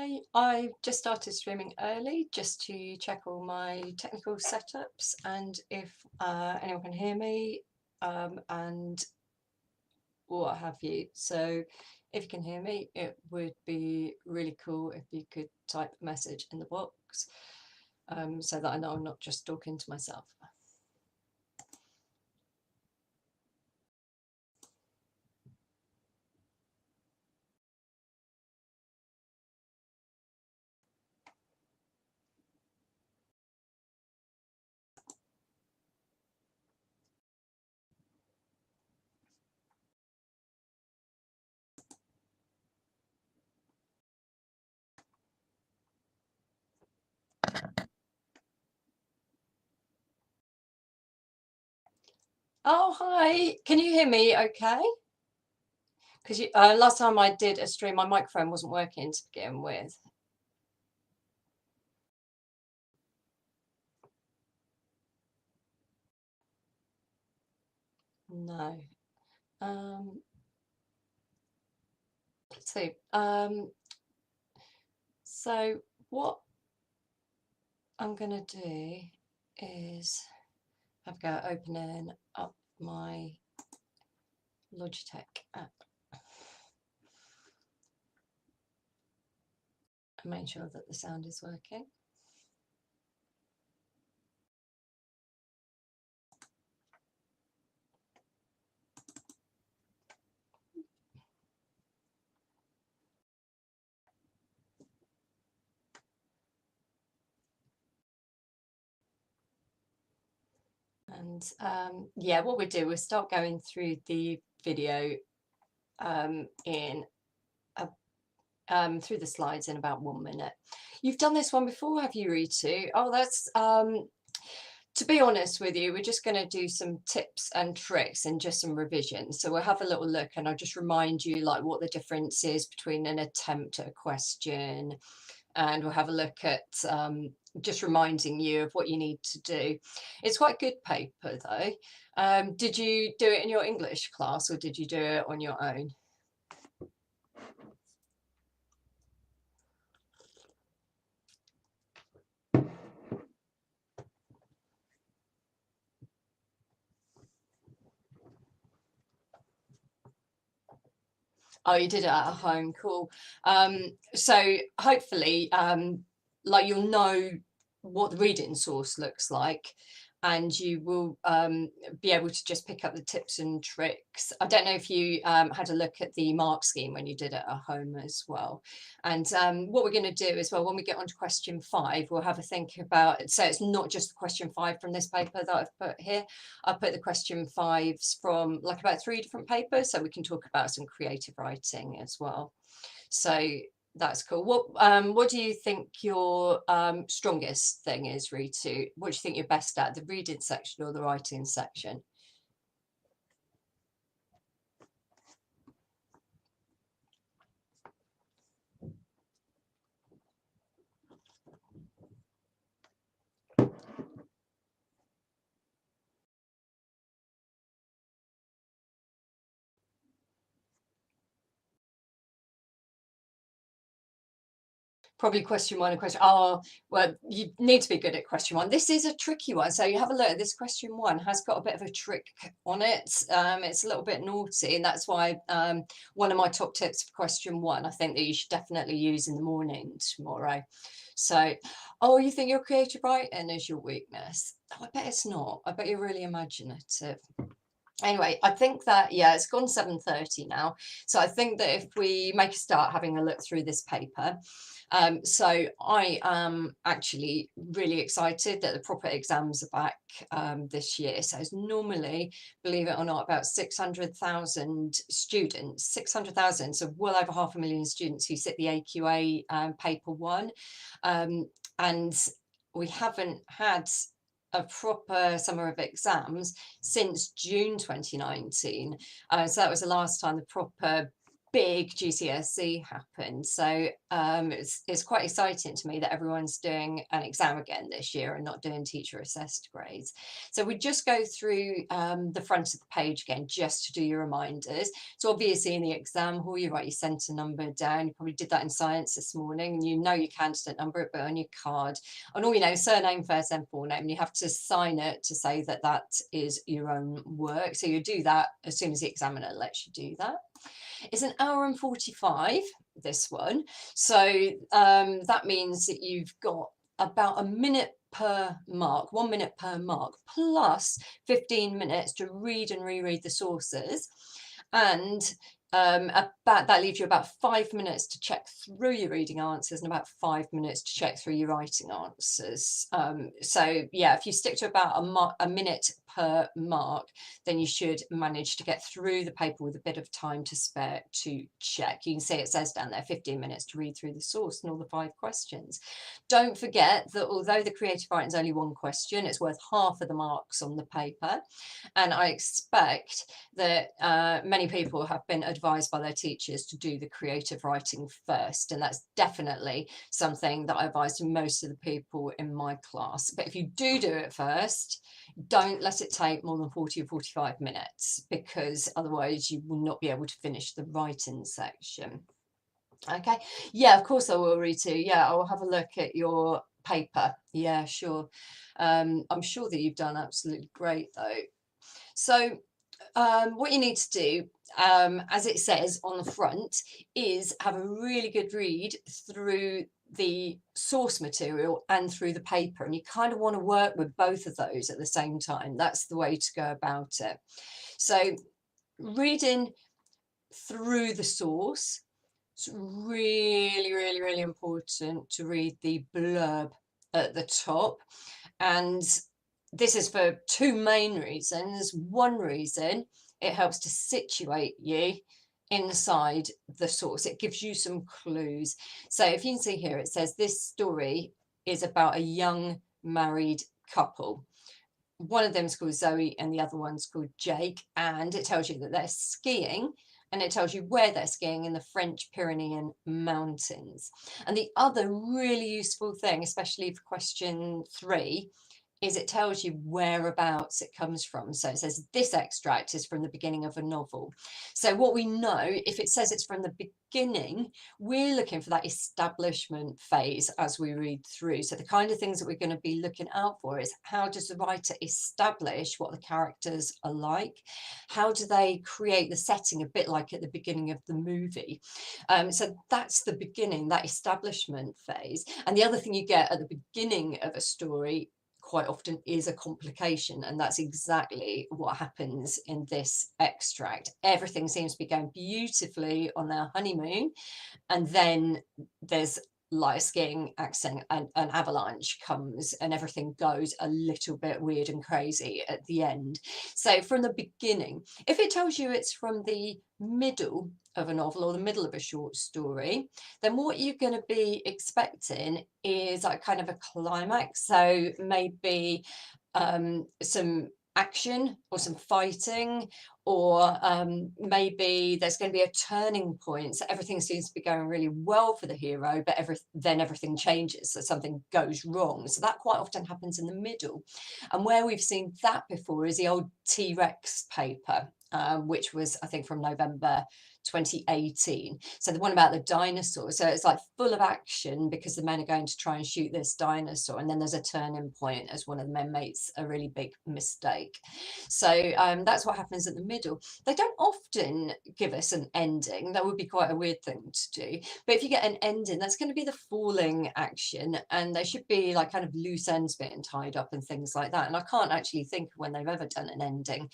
Hi, I just started streaming early just to check all my technical setups and if anyone can hear me and what have you. So if you can hear me, it would be really cool if you could type a message in the box so that I know I'm not just talking to myself. Oh, hi. Can you hear me okay? Because last time I did a stream, my microphone wasn't working to begin with. No. Let's see. So what I'm going to do is have a go at opening up my Logitech app and make sure that the sound is working. And yeah, what we do, we'll start going through the video through the slides in about 1 minute. You've done this one before, have you, Ritu? Oh, that's to be honest with you, we're just going to do some tips and tricks and just some revisions. So we'll have a little look and I'll just remind you like what the difference is between an attempt at a question, and we'll have a look at just reminding you of what you need to do. It's quite a good paper though. Did you do it in your English class or did you do it on your own? Oh, you did it at home, cool. So hopefully like you'll know what the reading source looks like and you will be able to just pick up the tips and tricks. I don't know if you had a look at the mark scheme when you did it at home as well. And what we're going to do as well, when we get on to question 5, we'll have a think about, so it's not just the question 5 from this paper that I've put here. I put the question 5s from like about 3 different papers, so we can talk about some creative writing as well. So that's cool. What do you think your strongest thing is, Ritu? What do you think you're best at, the reading section or the writing section? Probably question 1 and question, oh, well, you need to be good at question 1. This is a tricky one. So you have a look at this question 1 has got a bit of a trick on it. It's a little bit naughty. And that's why one of my top tips for question 1, I think that you should definitely use in the morning tomorrow. So, oh, you think your creative writing is your weakness? Oh, I bet it's not. I bet you're really imaginative. Anyway, I think that, yeah, it's gone 7:30 now. So I think that if we make a start having a look through this paper, so I am actually really excited that the proper exams are back this year. So it's normally, believe it or not, about 600,000 students, 600,000, so well over 500,000 students who sit the AQA paper 1. And we haven't had a proper summer of exams since June 2019. So that was the last time the proper big GCSE happened. So it's quite exciting to me that everyone's doing an exam again this year and not doing teacher assessed grades. So we just go through the front of the page again, just to do your reminders. So obviously in the exam hall, you write your centre number down. You probably did that in science this morning, and you know your candidate number, but on your card, and all you know, surname, first name, full name, and you have to sign it to say that that is your own work. So you do that as soon as the examiner lets you do that. It's an hour and 45, this one. So that means that you've got about a minute per mark, 1 minute per mark, plus 15 minutes to read and reread the sources. And about that leaves you about 5 minutes to check through your reading answers and about 5 minutes to check through your writing answers. So yeah, if you stick to about a minute per mark, then you should manage to get through the paper with a bit of time to spare to check. You can see it says down there 15 minutes to read through the source and all the 5 questions. Don't forget that although the creative writing is only 1 question, it's worth half of the marks on the paper. And I expect that many people have been advised by their teachers to do the creative writing first, and that's definitely something that I advise to most of the people in my class. But if you do it first, don't let it take more than 40 or 45 minutes, because otherwise you will not be able to finish the writing section. Okay, yeah, of course I will, Ritu. Yeah, I will have a look at your paper. Yeah, sure. I'm sure that you've done absolutely great though. So what you need to do, as it says on the front, is have a really good read through the source material and through the paper. And you kind of want to work with both of those at the same time. That's the way to go about it. So reading through the source, it's really, really, really important to read the blurb at the top. And this is for 2 main reasons. One reason, it helps to situate you inside the source. It gives you some clues. So if you can see here, it says this story is about a young married couple. One of them is called Zoe and the other one's called Jake, and it tells you that they're skiing, and it tells you where they're skiing in the French Pyrenean Mountains. And the other really useful thing, especially for question 3, is it tells you whereabouts it comes from. So it says this extract is from the beginning of a novel. So what we know, if it says it's from the beginning, we're looking for that establishment phase as we read through. So the kind of things that we're going to be looking out for is, how does the writer establish what the characters are like? How do they create the setting, a bit like at the beginning of the movie? So that's the beginning, that establishment phase. And the other thing you get at the beginning of a story quite often is a complication, and that's exactly what happens in this extract. Everything seems to be going beautifully on their honeymoon, and then there's like a skiing accident, and an avalanche comes and everything goes a little bit weird and crazy at the end. So from the beginning, if it tells you it's from the middle of a novel or the middle of a short story, then what you're going to be expecting is like kind of a climax. So maybe some action or some fighting, or maybe there's going to be a turning point. So everything seems to be going really well for the hero, but then everything changes, so something goes wrong. So that quite often happens in the middle. And where we've seen that before is the old T-Rex paper, which was, I think, from November 2018. So the one about the dinosaur. So it's like full of action because the men are going to try and shoot this dinosaur, and then there's a turning point as one of the men makes a really big mistake. So that's what happens at the middle. They don't often give us an ending. That would be quite a weird thing to do. But if you get an ending, that's going to be the falling action, and there should be like kind of loose ends being tied up and things like that. And I can't actually think of when they've ever done an ending,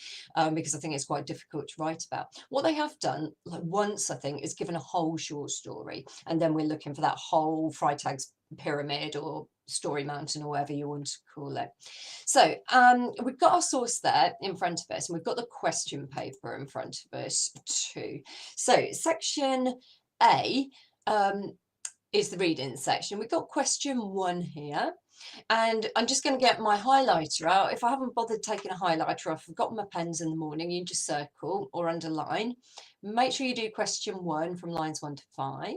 because I think it's quite difficult to write about. What they have done, like once, I think, is given a whole short story, and then we're looking for that whole Freytag's pyramid or story mountain or whatever you want to call it. So we've got our source there in front of us, and we've got the question paper in front of us too. So section A is the reading section. We've got question 1 here, and I'm just going to get my highlighter out. If I haven't bothered taking a highlighter, I've forgotten my pens in the morning, you can just circle or underline. make sure you do question 1 from lines 1 to 5.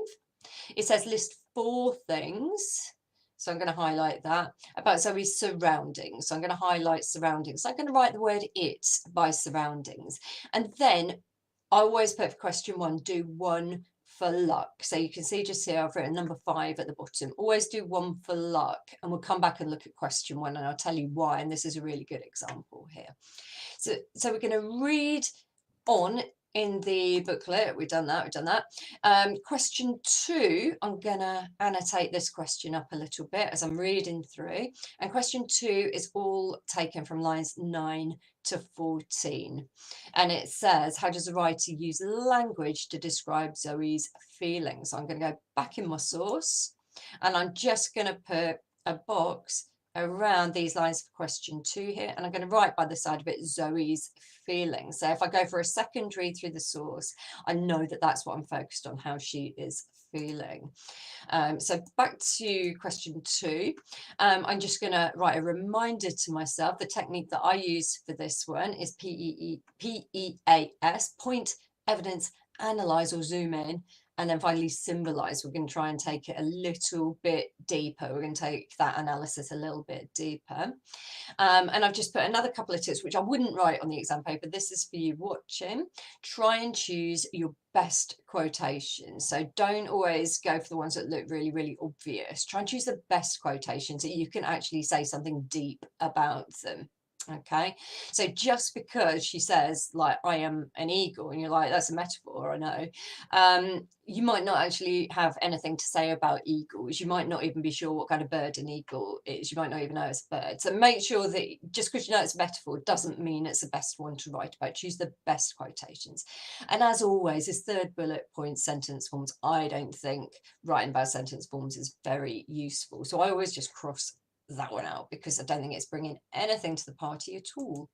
It says list 4 things. So I'm going to highlight that about Zoe's surroundings. So I'm going to highlight surroundings. So I'm going to write the word it by surroundings. And then I always put for question 1, do 1 for luck. So you can see just here I've written number 5 at the bottom. Always do 1 for luck. And we'll come back and look at question 1 and I'll tell you why. And this is a really good example here. So we're going to read on in the booklet. We've done that. Question 2, I'm going to annotate this question up a little bit as I'm reading through. And question 2 is all taken from lines 9 to 14. And it says, how does the writer use language to describe Zoe's feelings? So I'm going to go back in my source and I'm just going to put a box around these lines for question 2 here, and I'm going to write by the side of it Zoe's feelings. So if I go for a second read through the source, I know that that's what I'm focused on, how she is feeling. So back to question 2, I'm just going to write a reminder to myself. The technique that I use for this one is PEAS, point, evidence, analyze or zoom in, and then finally symbolize. We're going to try and take it a little bit deeper. We're going to take that analysis a little bit deeper. And I've just put another couple of tips, which I wouldn't write on the exam paper. This is for you watching. Try and choose your best quotations. So don't always go for the ones that look really, really obvious. Try and choose the best quotations that you can actually say something deep about them. Okay, so just because she says like I am an eagle and you're like that's a metaphor, I know, you might not actually have anything to say about eagles. You might not even be sure what kind of bird an eagle is. You might not even know it's a bird. So make sure that just because you know it's a metaphor doesn't mean it's the best one to write about. Choose the best quotations. And as always, this third bullet point, sentence forms, I don't think writing about sentence forms is very useful. So I always just cross that one out because I don't think it's bringing anything to the party at all.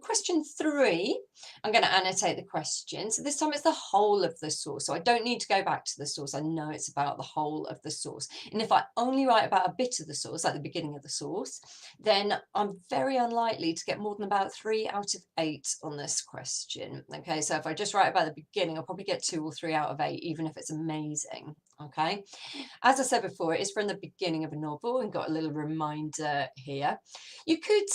Question 3, I'm going to annotate the question. So this time it's the whole of the source. So I don't need to go back to the source. I know it's about the whole of the source. And if I only write about a bit of the source, like the beginning of the source, then I'm very unlikely to get more than about 3 out of 8 on this question. Okay, so if I just write about the beginning, I'll probably get 2 or 3 out of 8, even if it's amazing. Okay, as I said before, it is from the beginning of a novel and got a little reminder here. You could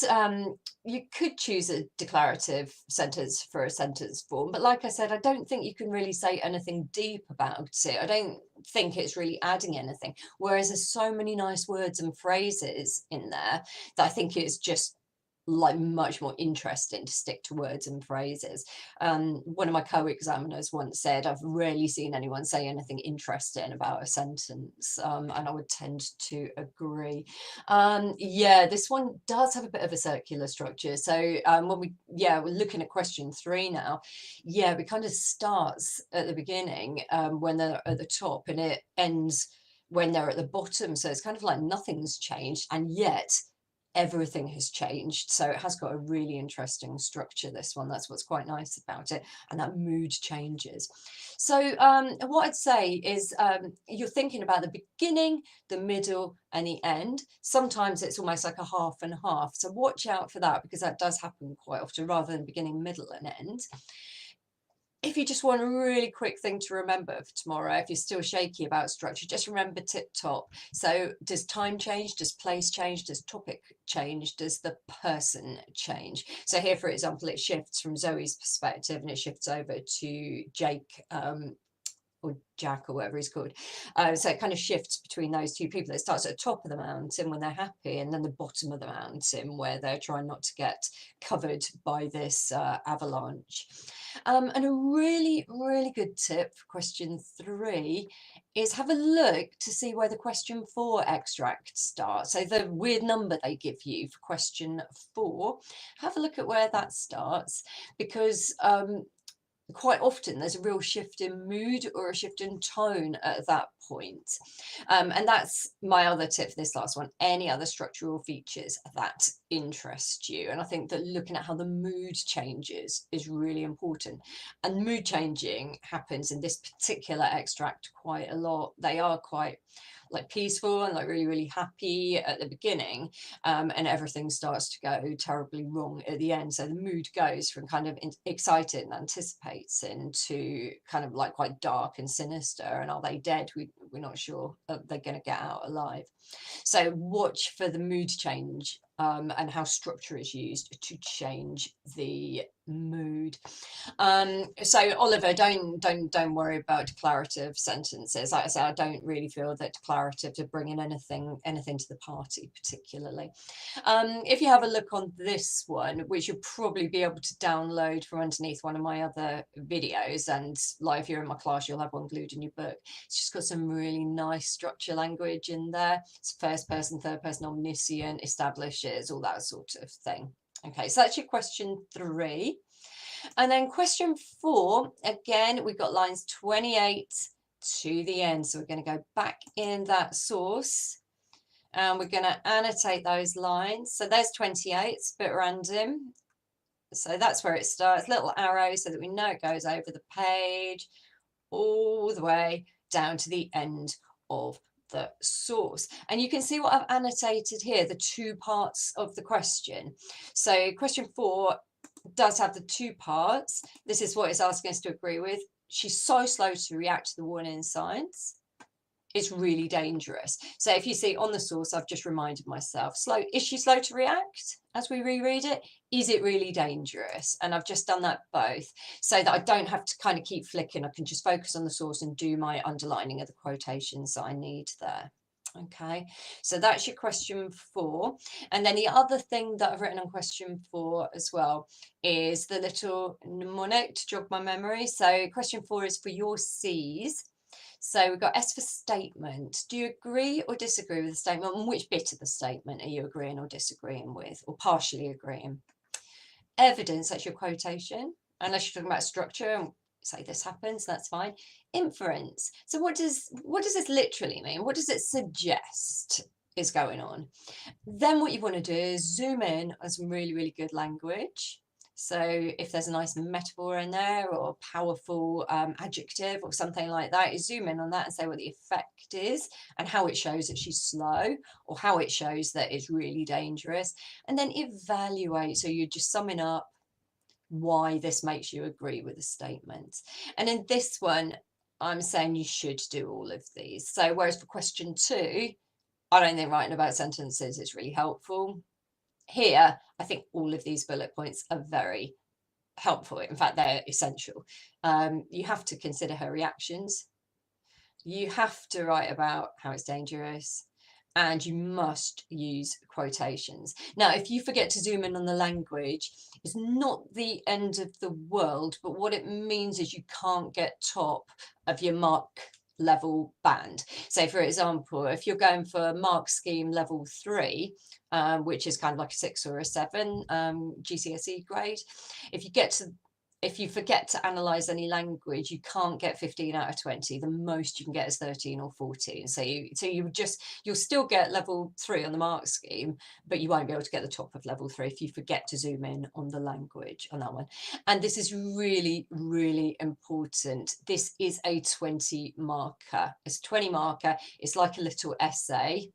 choose a declarative sentence for a sentence form, but like I said, I don't think you can really say anything deep about it. I don't think it's really adding anything, whereas there's so many nice words and phrases in there that I think it's just like much more interesting to stick to words and phrases. One of my co-examiners once said, I've rarely seen anyone say anything interesting about a sentence, and I would tend to agree. Yeah, this one does have a bit of a circular structure. So when we're looking at question 3 now, yeah, it kind of starts at the beginning when they're at the top and it ends when they're at the bottom. So it's kind of like nothing's changed, and yet everything has changed. So it has got a really interesting structure, this one. That's what's quite nice about it, and that mood changes. So what I'd say is you're thinking about the beginning, the middle and the end. Sometimes it's almost like a half and half, so watch out for that because that does happen quite often rather than beginning, middle and end. If you just want a really quick thing to remember for tomorrow, if you're still shaky about structure, just remember tip top. So does time change? Does place change? Does topic change? Does the person change? So here, for example, it shifts from Zoe's perspective and it shifts over to Jake, or Jack, or whatever he's called. So it kind of shifts between those two people. It starts at the top of the mountain when they're happy, and then the bottom of the mountain where they're trying not to get covered by this avalanche. And a really, really good tip for question 3 is have a look to see where the question 4 extract starts. So the weird number they give you for question 4, have a look at where that starts, because quite often there's a real shift in mood or a shift in tone at that point. And that's my other tip for this last one. Any other structural features that interest you? And I think that looking at how the mood changes is really important. And mood changing happens in this particular extract quite a lot. They are quite like peaceful and like really, really happy at the beginning, and everything starts to go terribly wrong at the end. So the mood goes from kind of excited and anticipating to kind of like quite dark and sinister. And are they dead? We're not sure they're going to get out alive. So watch for the mood change, and how structure is used to change the mood. So Oliver, don't worry about declarative sentences. Like I say, I don't really feel that declaratives are bringing anything to the party particularly. If you have a look on this one, which you'll probably be able to download from underneath one of my other videos, and like if you're in my class, you'll have one glued in your book. It's just got some really nice structure language in there. It's first person, third person, omniscient, establishes, all that sort of thing. Okay, so that's your question 3. And then question 4, again, we've got lines 28 to the end. So we're going to go back in that source and we're going to annotate those lines. So there's 28, it's a bit random. So that's where it starts, little arrow so that we know it goes over the page all the way down to the end of the source. And you can see what I've annotated here, the 2 parts of the question. So question 4 does have the 2 parts. This is what it's asking us to agree with. She's so slow to react to the warning signs. It's really dangerous. So if you see on the source, I've just reminded myself, is she slow to react as we reread it? Is it really dangerous? And I've just done that both so that I don't have to kind of keep flicking. I can just focus on the source and do my underlining of the quotations that I need there. Okay, so that's your question 4. And then the other thing that I've written on question 4 as well is the little mnemonic to jog my memory. So question 4 is for your C's. So we've got S for statement. Do you agree or disagree with the statement? And which bit of the statement are you agreeing or disagreeing with, or partially agreeing? Evidence, that's your quotation. Unless you're talking about structure and say this happens, that's fine. Inference. So what does this literally mean? What does it suggest is going on? Then what you want to do is zoom in on some really, really good language. So if there's a nice metaphor in there or a powerful adjective or something like that, you zoom in on that and say what the effect is and how it shows that she's slow or how it shows that it's really dangerous. And then evaluate. So you're just summing up why this makes you agree with the statement. And in this one, I'm saying you should do all of these. So whereas for question 2, I don't think writing about sentences is really helpful. Here, I think all of these bullet points are very helpful. In fact, they're essential. You have to consider her reactions. You have to write about how it's dangerous. And you must use quotations. Now, if you forget to zoom in on the language, it's not the end of the world, but what it means is you can't get top of your mark level band. So for example, if you're going for mark scheme level 3, which is kind of like a 6 or a 7 GCSE grade, if you forget to analyze any language, you can't get 15 out of 20. The most you can get is 13 or 14. So you'll still get level 3 on the mark scheme, but you won't be able to get the top of level 3 if you forget to zoom in on the language on that one. And this is really, really important. This is a 20 marker. It's a 20 marker. It's like a little essay.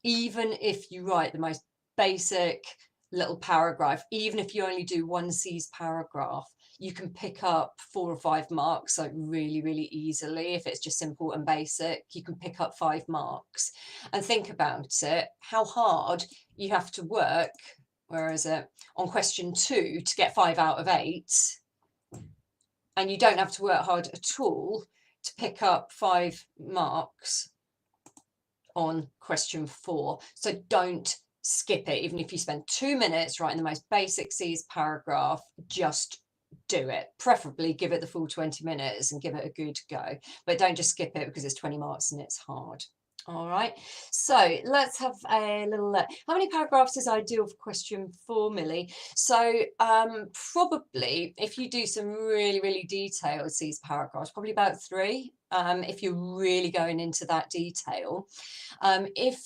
Even if you write the most basic little paragraph, even if you only do one C's paragraph, you can pick up 4 or 5 marks like really, really easily. If it's just simple and basic, you can pick up 5 marks. And think about it, how hard you have to work, where is it, on question 2 to get 5 out of 8. And you don't have to work hard at all to pick up 5 marks on question 4. So don't skip it. Even if you spend 2 minutes writing the most basic C's paragraph, just do it. Preferably give it the full 20 minutes and give it a good go, but don't just skip it because it's 20 marks and it's hard. All right, so let's have a little look. How many paragraphs is ideal for question 4, Millie? So probably if you do some really, really detailed C's paragraphs, probably about 3, if you're really going into that detail. If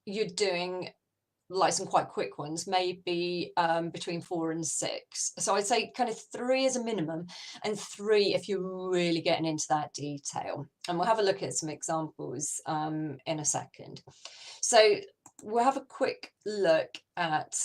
you're doing like some quite quick ones, maybe between 4 and 6. So I'd say kind of 3 as a minimum, and 3 if you're really getting into that detail. And we'll have a look at some examples in a second. So we'll have a quick look at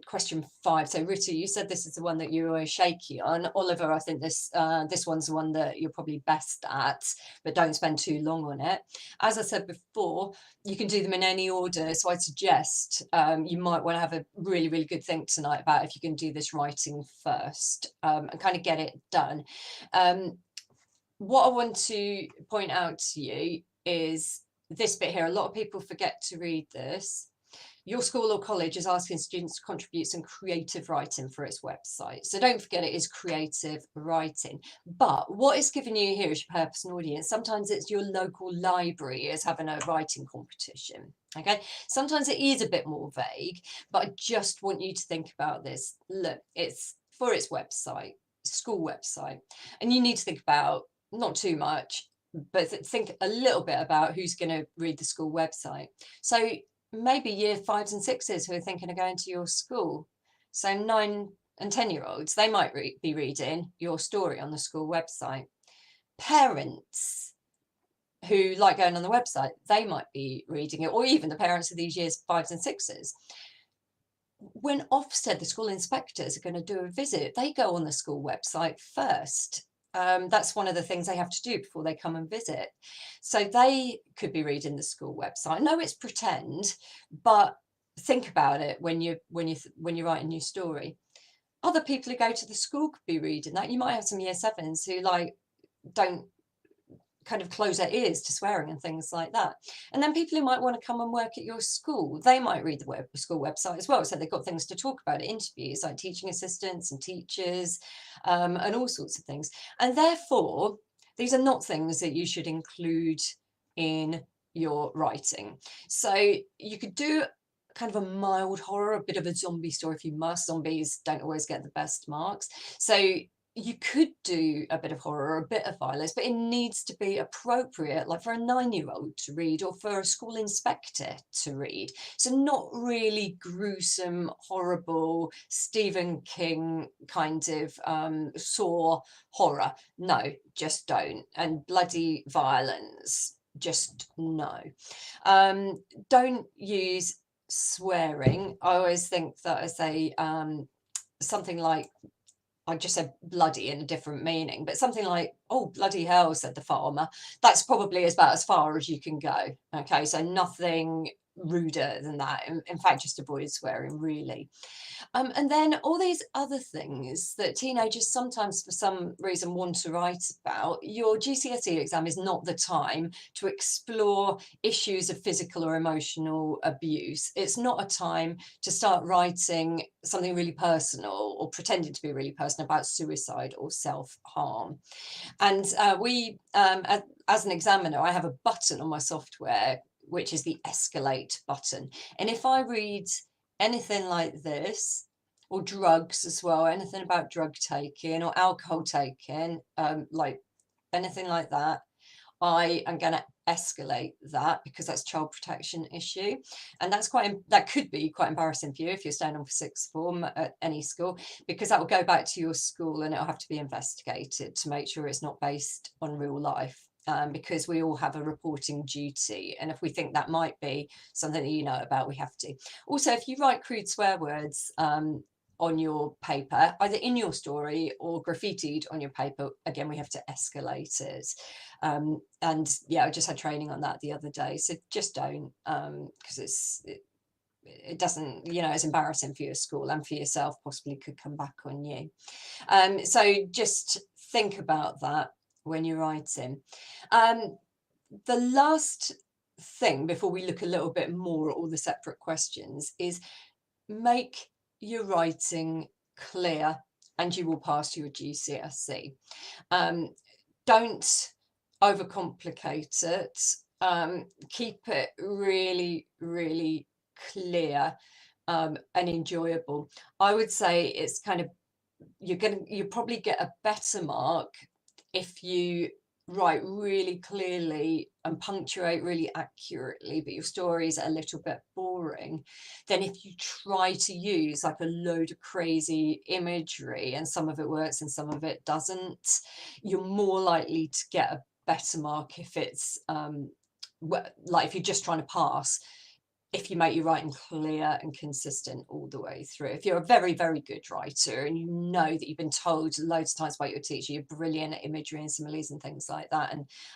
question 5. So Rita, you said this is the one that you were shaky on. Oliver, I think this one's the one that you're probably best at, but don't spend too long on it. As I said before, you can do them in any order. So I'd suggest you might want to have a really, really good think tonight about if you can do this writing first and kind of get it done. What I want to point out to you is this bit here. A lot of people forget to read this. Your school or college is asking students to contribute some creative writing for its website. So don't forget it is creative writing. But what it's given you here is your purpose and audience. Sometimes it's your local library is having a writing competition. Okay, sometimes it is a bit more vague, but I just want you to think about this. Look, it's for its website, school website, and you need to think about not too much, but think a little bit about who's going to read the school website. So maybe year 5s and 6s who are thinking of going to your school. So 9 and 10-year-olds, they might be reading your story on the school website. Parents who like going on the website, they might be reading it, or even the parents of these years 5s and 6s. When Ofsted, the school inspectors, are going to do a visit, they go on the school website first. That's one of the things they have to do before they come and visit. So they could be reading the school website. No, it's pretend, but think about it when you're writing your story. Other people who go to the school could be reading that. You might have some year 7s who like don't kind of close their ears to swearing and things like that. And then people who might want to come and work at your school, they might read the school website as well. So they've got things to talk about, interviews like teaching assistants and teachers and all sorts of things. And therefore, these are not things that you should include in your writing. So you could do kind of a mild horror, a bit of a zombie story if you must. Zombies don't always get the best marks. So you could do a bit of horror or a bit of violence, but it needs to be appropriate, like for a 9-year-old to read or for a school inspector to read. So not really gruesome, horrible, Stephen King kind of Saw horror. No, just don't. And bloody violence, just no. Don't use swearing. I always think that I say something like, I just said bloody in a different meaning, but something like, oh, bloody hell, said the farmer. That's probably about as far as you can go. Okay, so nothing ruder than that. In fact, just avoid swearing, really. And then all these other things that teenagers sometimes, for some reason, want to write about. Your GCSE exam is not the time to explore issues of physical or emotional abuse. It's not a time to start writing something really personal or pretending to be really personal about suicide or self-harm. And as an examiner, I have a button on my software, which is the escalate button. And if I read anything like this, or drugs as well, anything about drug taking or alcohol taking, like anything like that, I am going to escalate that because that's child protection issue. And that could be quite embarrassing for you if you're staying on for sixth form at any school, because that will go back to your school and it'll have to be investigated to make sure it's not based on real life. Because we all have a reporting duty, and if we think that might be something that you know about, we have to. Also, if you write crude swear words on your paper, either in your story or graffitied on your paper, again, we have to escalate it. And yeah, I just had training on that the other day, so just don't, because it doesn't, it's embarrassing for your school and for yourself, possibly could come back on you. So just think about that when you're writing. The last thing before we look a little bit more at all the separate questions is make your writing clear and you will pass your GCSE. Don't overcomplicate it. Keep it really, really clear and enjoyable. I would say it's kind of, you probably get a better mark if you write really clearly and punctuate really accurately, but your stories are a little bit boring, then if you try to use like a load of crazy imagery and some of it works and some of it doesn't, you're more likely to get a better mark if it's like if you're just trying to pass, if you make your writing clear and consistent all the way through. If you're a very, very good writer and you know that you've been told loads of times by your teacher, you're brilliant at imagery and similes and things like that,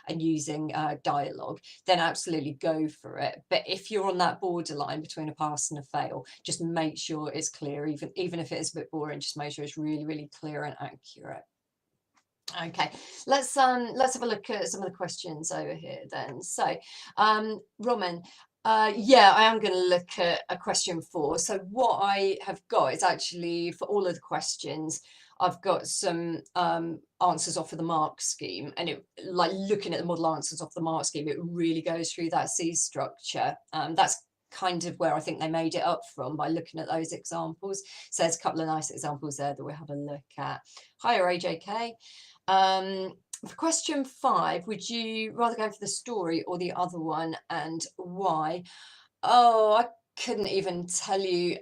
and using dialogue, then absolutely go for it. But if you're on that borderline between a pass and a fail, just make sure it's clear, even if it is a bit boring, just make sure it's really, really clear and accurate. Okay, let's have a look at some of the questions over here then. So Roman, yeah, I am going to look at a question 4. So what I have got is actually for all of the questions, I've got some answers off of the mark scheme, and it, like looking at the model answers off the mark scheme, it really goes through that C structure. That's kind of where I think they made it up from, by looking at those examples. So there's a couple of nice examples there that we'll have a look at. Hiya AJK. For question 5, would you rather go for the story or the other one, and why? Oh, I couldn't even tell you.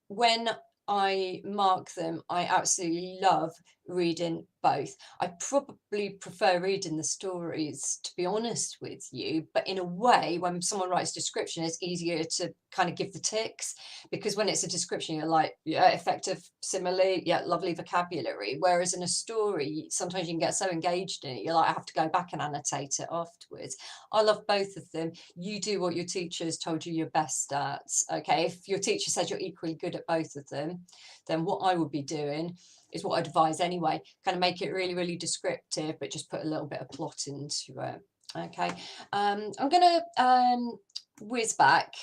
When I mark them, I absolutely love reading both. I probably prefer reading the stories, to be honest with you, but in a way, when someone writes description, it's easier to kind of give the ticks, because when it's a description, you're like, yeah, effective simile, yeah, lovely vocabulary. Whereas in a story, sometimes you can get so engaged in it, you're like, I have to go back and annotate it afterwards. I love both of them. You do what your teacher has told you you're best at. Okay, if your teacher says you're equally good at both of them, then what I would be doing is what I'd advise anyway, kind of make it really, really descriptive, but just put a little bit of plot into it. Okay, I'm going to whiz back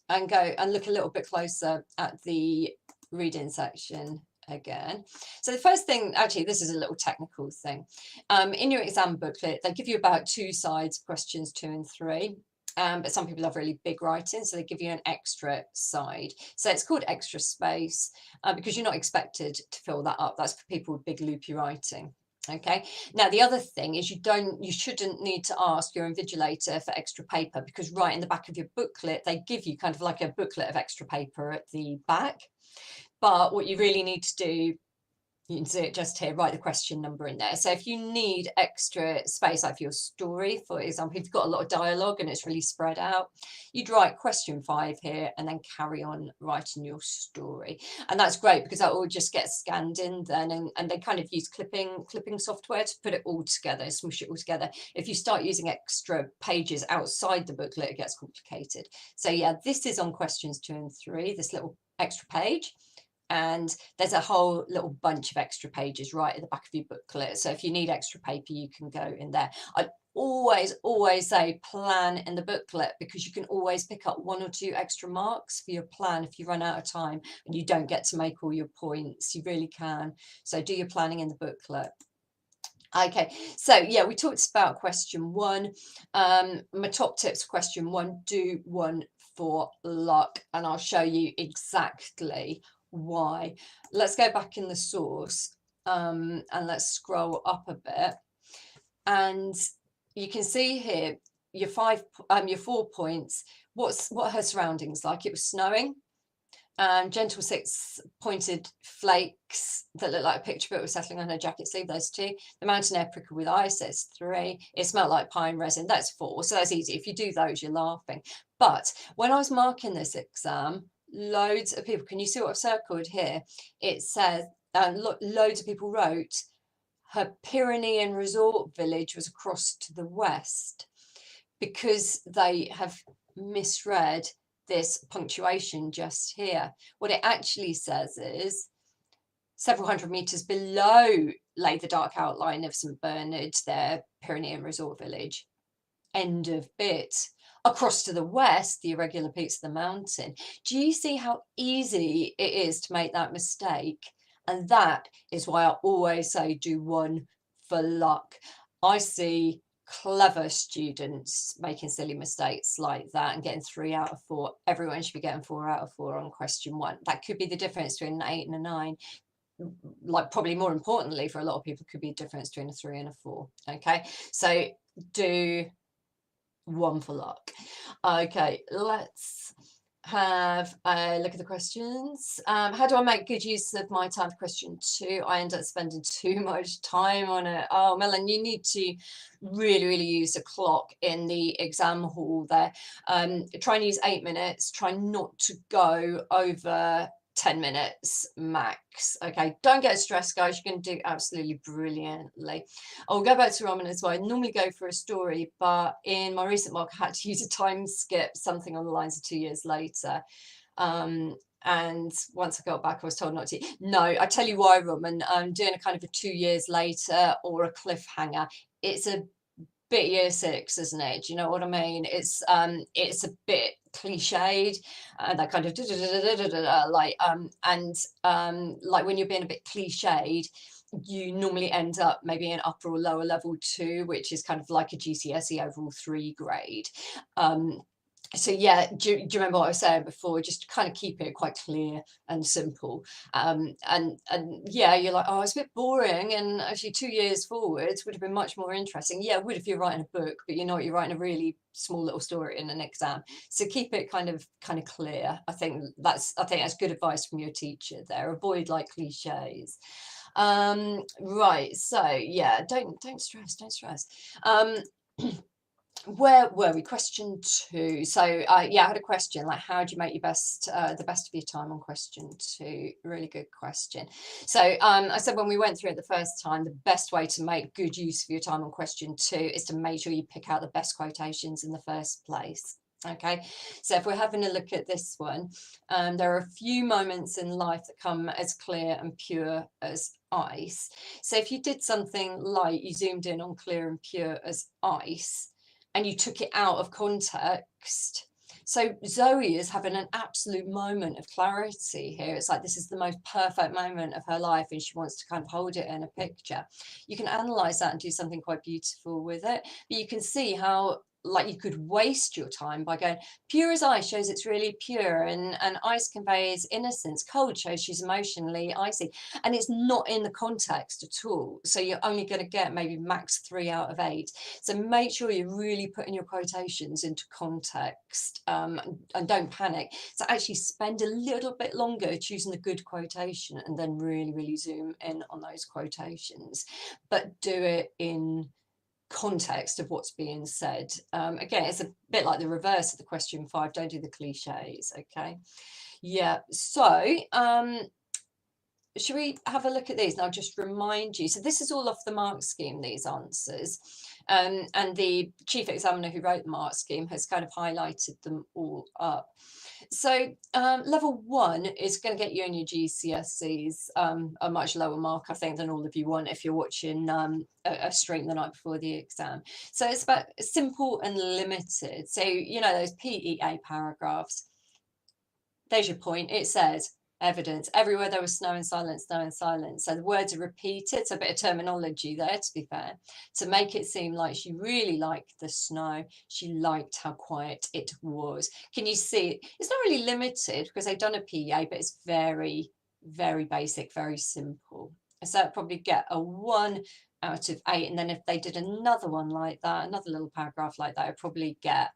and go and look a little bit closer at the reading section again. So the first thing, actually, this is a little technical thing. In your exam booklet, they give you about 2 sides, questions 2 and 3. But some people have really big writing, so they give you an extra side. So it's called extra space because you're not expected to fill that up. That's for people with big loopy writing. Okay, now the other thing is you shouldn't need to ask your invigilator for extra paper, because right in the back of your booklet, they give you kind of like a booklet of extra paper at the back. But what you really need to do, you can see it just here, write the question number in there. So if you need extra space, like for your story, for example, if you've got a lot of dialogue and it's really spread out, you'd write question 5 here and then carry on writing your story. And that's great because that all just gets scanned in then, and they kind of use clipping software to put it all together, smoosh it all together. If you start using extra pages outside the booklet, it gets complicated. So yeah, this is on questions 2 and 3, this little extra page. And there's a whole little bunch of extra pages right at the back of your booklet. So if you need extra paper, you can go in there. I always say plan in the booklet, because you can always pick up 1 or 2 extra marks for your plan if you run out of time and you don't get to make all your points. You really can. So do your planning in the booklet. Okay, so yeah, we talked about question 1. My top tips for question 1, do one for luck, and I'll show you exactly why. Let's go back in the source and let's scroll up a bit, and you can see here your 4 points. What are her surroundings like? It was snowing. Gentle 6 pointed flakes that look like a picture book was settling on her jacket sleeve, those 2. The mountain air prickled with ice, that's 3. It smelled like pine resin, that's 4. So that's easy. If you do those, you're laughing. But when I was marking this exam, loads of people, can you see what I've circled here? It says, loads of people wrote, her Pyrenean resort village was across to the west, because they have misread this punctuation just here. What it actually says is, several hundred meters below lay the dark outline of St Bernard, their Pyrenean resort village. End of bit. Across to the west, the irregular peaks of the mountain. Do you see how easy it is to make that mistake? And that is why I always say do one for luck. I see clever students making silly mistakes like that and getting 3 out of 4. Everyone should be getting 4 out of 4 on question 1. That could be the difference between an 8 and a 9. like probably more importantly for a lot of people, could be a difference between a 3 and a 4. Okay, so do 1 for luck. Okay, let's have a look at the questions. How do I make good use of my time? For question 2, I end up spending too much time on it. Oh, Melon, you need to really use the clock in the exam hall there. Try and use 8 minutes. Try not to go over 10 minutes max. Okay, don't get stressed, guys. You're going to do absolutely brilliantly. I'll go back to ramen as well. I normally go for a story, but in my recent mock, I had to use a time skip, something on the lines of 2 years later. And once I got back, I was told not to. No, I tell you why, Roman. I'm doing a kind of a 2 years later or a cliffhanger. It's a bit year 6, isn't it? Do you know what I mean? It's a bit cliched, that kind of like like when you're being a bit cliched, you normally end up maybe in upper or lower level 2, which is kind of like a GCSE overall 3 grade. So yeah, do you remember what I was saying before? Just kind of keep it quite clear and simple. And yeah, you're like, oh, it's a bit boring. And actually 2 years forwards would have been much more interesting. Yeah, it would if you're writing a book, but you know what, you're writing a really small little story in an exam. So keep it kind of clear. I think that's good advice from your teacher there. Avoid like cliches. Right, so yeah, don't stress. Where were we? Question 2. So yeah, I had a question like, how do you make your the best of your time on question 2? Really good question. So I said when we went through it the first time, the best way to make good use of your time on question 2 is to make sure you pick out the best quotations in the first place. Okay, so if we're having a look at this one, there are a few moments in life that come as clear and pure as ice. So if you did something like you zoomed in on clear and pure as ice, and you took it out of context. So Zoe is having an absolute moment of clarity here. It's like this is the most perfect moment of her life and she wants to kind of hold it in a picture. You can analyze that and do something quite beautiful with it. But you can see how like you could waste your time by going pure as ice shows it's really pure, and ice conveys innocence, cold shows she's emotionally icy, and it's not in the context at all. So you're only going to get maybe max 3 out of 8. So make sure you're really putting your quotations into context, and don't panic. So actually spend a little bit longer choosing the good quotation and then really zoom in on those quotations, but do it in context of what's being said. Again, it's a bit like the reverse of the question 5. Don't do the cliches. Okay, yeah. So should we have a look at these? And I'll just remind you. So this is all off the mark scheme, these answers. And the chief examiner who wrote the mark scheme has kind of highlighted them all up. So level 1 is going to get you in your GCSEs a much lower mark, I think, than all of you want if you're watching a stream the night before the exam. So it's about simple and limited. So, you know, those PEA paragraphs, there's your point. It says evidence. Everywhere there was snow and silence, snow and silence. So the words are repeated. So a bit of terminology there, to be fair, to make it seem like she really liked the snow. She liked how quiet it was. Can you see? It's not really limited because they've done a PEA, but it's very basic, very simple. So I'd probably get a 1 out of 8. And then if they did another one like that, another little paragraph like that, I'd probably get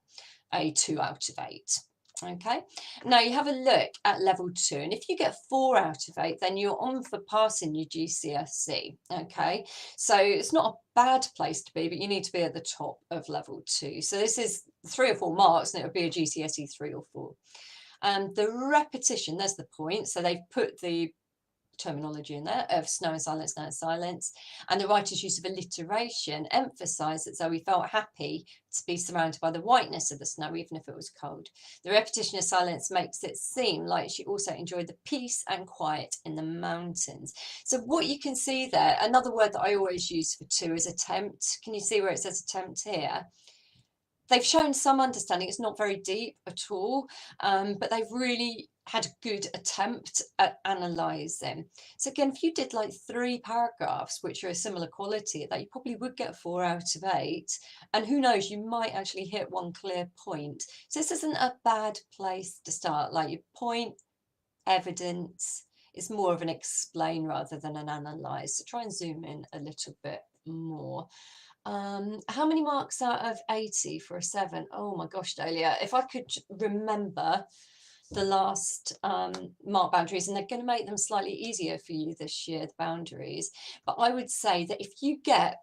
a 2 out of 8. Okay, now you have a look at level 2, and if you get 4 out of 8, then you're on for passing your GCSE. Okay, so it's not a bad place to be, but you need to be at the top of level 2. So this is 3 or 4 marks, and it would be a GCSE 3 or 4. And the repetition, there's the point. So they've put the terminology in there of snow and silence, and the writer's use of alliteration emphasised that Zoe felt happy to be surrounded by the whiteness of the snow, even if it was cold. The repetition of silence makes it seem like she also enjoyed the peace and quiet in the mountains. So what you can see there, another word that I always use for 2 is attempt. Can you see where it says attempt here? They've shown some understanding. It's not very deep at all, but they've really had a good attempt at analysing. So again, if you did like 3 paragraphs, which are a similar quality, that you probably would get 4 out of 8. And who knows, you might actually hit one clear point. So this isn't a bad place to start. Like your point, evidence, It's more of an explain rather than an analyze. So try and zoom in a little bit more. How many marks out of 80 for a 7? Oh my gosh, Dahlia, if I could remember the last mark boundaries, and they're going to make them slightly easier for you this year, the boundaries. But I would say that if you get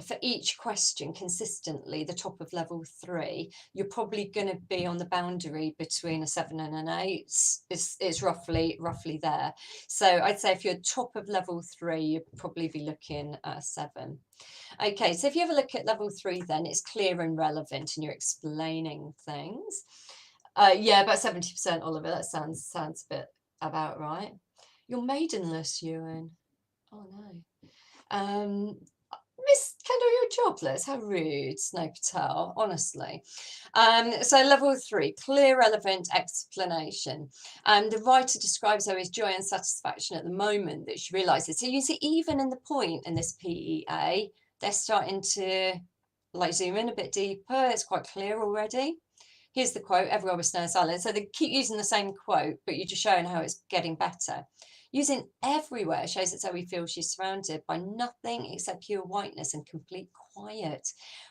for each question consistently the top of level 3, you're probably going to be on the boundary between a 7 and an 8. It's roughly there. So I'd say if you're top of level 3, you'd probably be looking at a 7. Okay, so if you have a look at level 3, then it's clear and relevant and you're explaining things. Yeah, about 70%, Oliver. That sounds a bit about right. You're maidenless, Ewan. Oh no. Miss Kendall, you're jobless. How rude, Snow Patel, honestly. So level 3, clear, relevant explanation. The writer describes Zoe's joy and satisfaction at the moment that she realises. So you see, even in the point in this PEA, they're starting to like zoom in a bit deeper. It's quite clear already. Here's the quote, everyone was staying silent. So they keep using the same quote, but you're just showing how it's getting better. Using everywhere shows that Zoe feels she's surrounded by nothing except pure whiteness and complete quiet,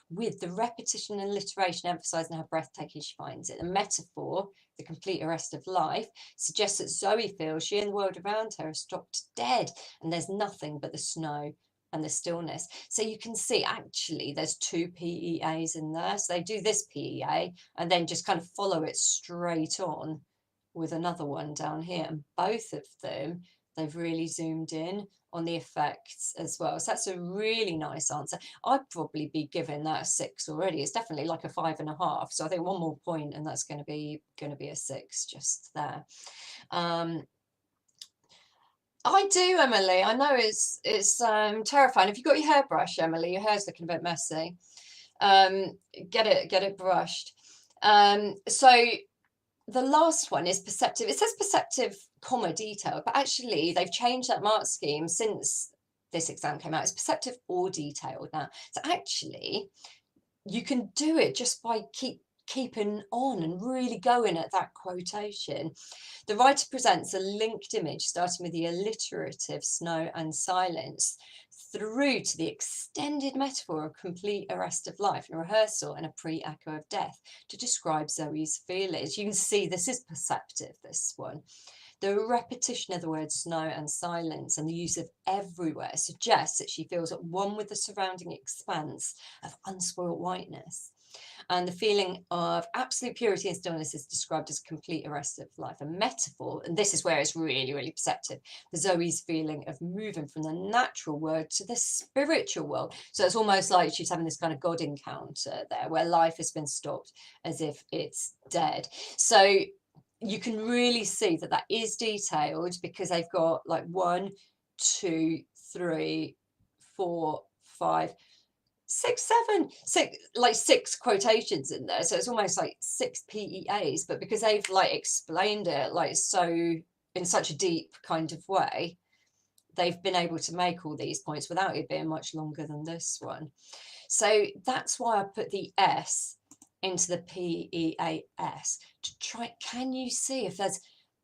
with the repetition and alliteration emphasising how breathtaking she finds it. The metaphor, the complete arrest of life, suggests that Zoe feels she and the world around her has stopped dead and there's nothing but the snow and the stillness. So you can see actually there's 2 PEAs in there. So they do this PEA and then just kind of follow it straight on with another one down here, and both of them they've really zoomed in on the effects as well. So that's a really nice answer. I'd probably be giving that a 6 already. It's definitely like a 5.5. So I think one more point and that's going to be a 6 just there. I do, Emily. I know it's terrifying. Have you got your hairbrush, Emily? Your hair's looking a bit messy. Get it brushed. So the last one is perceptive. It says perceptive, comma, detailed, but actually they've changed that mark scheme since this exam came out. It's perceptive or detailed now. So actually, you can do it just by keeping on and really going at that quotation. The writer presents a linked image starting with the alliterative snow and silence through to the extended metaphor of complete arrest of life, a rehearsal and a pre-echo of death to describe Zoe's feelings. You can see this is perceptive, this one. The repetition of the words snow and silence and the use of everywhere suggests that she feels at one with the surrounding expanse of unspoilt whiteness. And the feeling of absolute purity and stillness is described as a complete arrest of life, a metaphor. And this is where it's really, really perceptive. The Zoe's feeling of moving from the natural world to the spiritual world. So it's almost like she's having this kind of God encounter there where life has been stopped as if it's dead. So you can really see that is detailed because they've got like 1, 2, 3, 4, 5, 6, 7, 6, like 6 quotations in there. So it's almost like 6 PEAs, but because they've like explained it like so in such a deep kind of way, they've been able to make all these points without it being much longer than this one. So that's why I put the S into the PEAS to try. Can you see if there's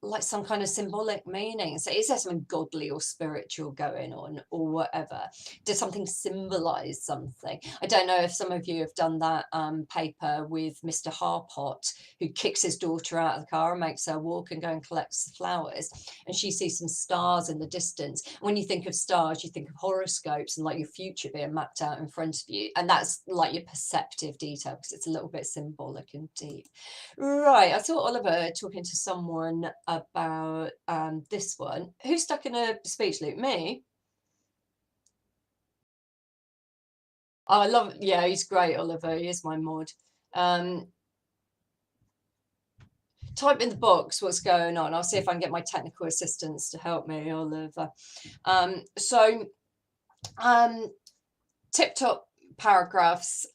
like some kind of symbolic meaning? So is there something godly or spiritual going on or whatever? Does something symbolize something? I don't know if some of you have done that paper with Mr. Harpot, who kicks his daughter out of the car and makes her walk and go and collects the flowers, and she sees some stars in the distance. When you think of stars, you think of horoscopes and like your future being mapped out in front of you, and that's like your perceptive detail because it's a little bit symbolic and deep. Right, I saw Oliver talking to someone about this one. Who's stuck in a speech loop? Me? Oh, I love it. Yeah, he's great, Oliver. He is my mod. Type in the box what's going on. I'll see if I can get my technical assistants to help me, Oliver. Tip-top paragraphs.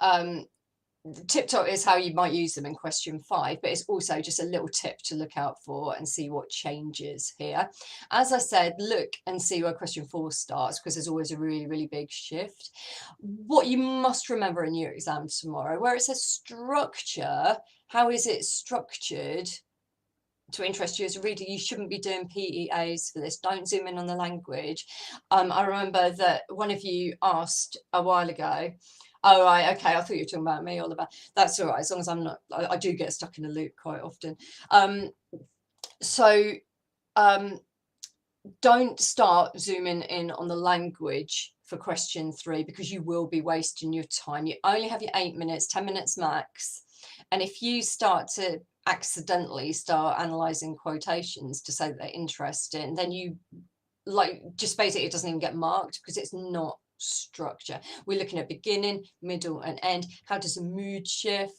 Tip-top is how you might use them in question 5, but it's also just a little tip to look out for and see what changes here. As I said, look and see where question 4 starts because there's always a really, really big shift. What you must remember in your exam tomorrow, where it says structure, how is it structured? to interest you as a reader, you shouldn't be doing PEAs for this. Don't zoom in on the language. I remember that one of you asked a while ago, oh, right, okay, I thought you were talking about me, Oliver. That's all right, as long as I'm not, I do get stuck in a loop quite often. So don't start zooming in on the language for question 3, because you will be wasting your time. You only have your 8 minutes, 10 minutes max. And if you start to accidentally start analysing quotations to say that they're interesting, then you just basically it doesn't even get marked because it's not structure. We're looking at beginning, middle and end. How does a mood shift?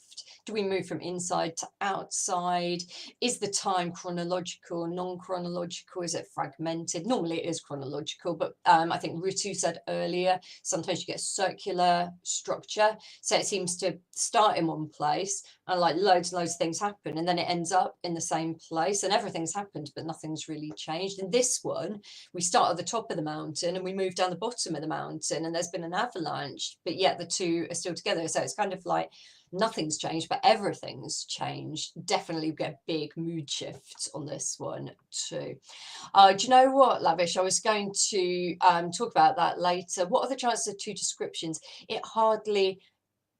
Do we move from inside to outside? Is the time chronological, non-chronological? Is it fragmented? Normally it is chronological, but I think Ritu said earlier, sometimes you get circular structure. So it seems to start in one place and like loads and loads of things happen, and then it ends up in the same place and everything's happened, but nothing's really changed. In this one, we start at the top of the mountain and we move down the bottom of the mountain and there's been an avalanche, but yet the two are still together. So it's kind of like nothing's changed, but everything's changed. Definitely get big mood shifts on this one too. Do you know what, Lavish? I was going to talk about that later. What are the chances of 2 descriptions? It hardly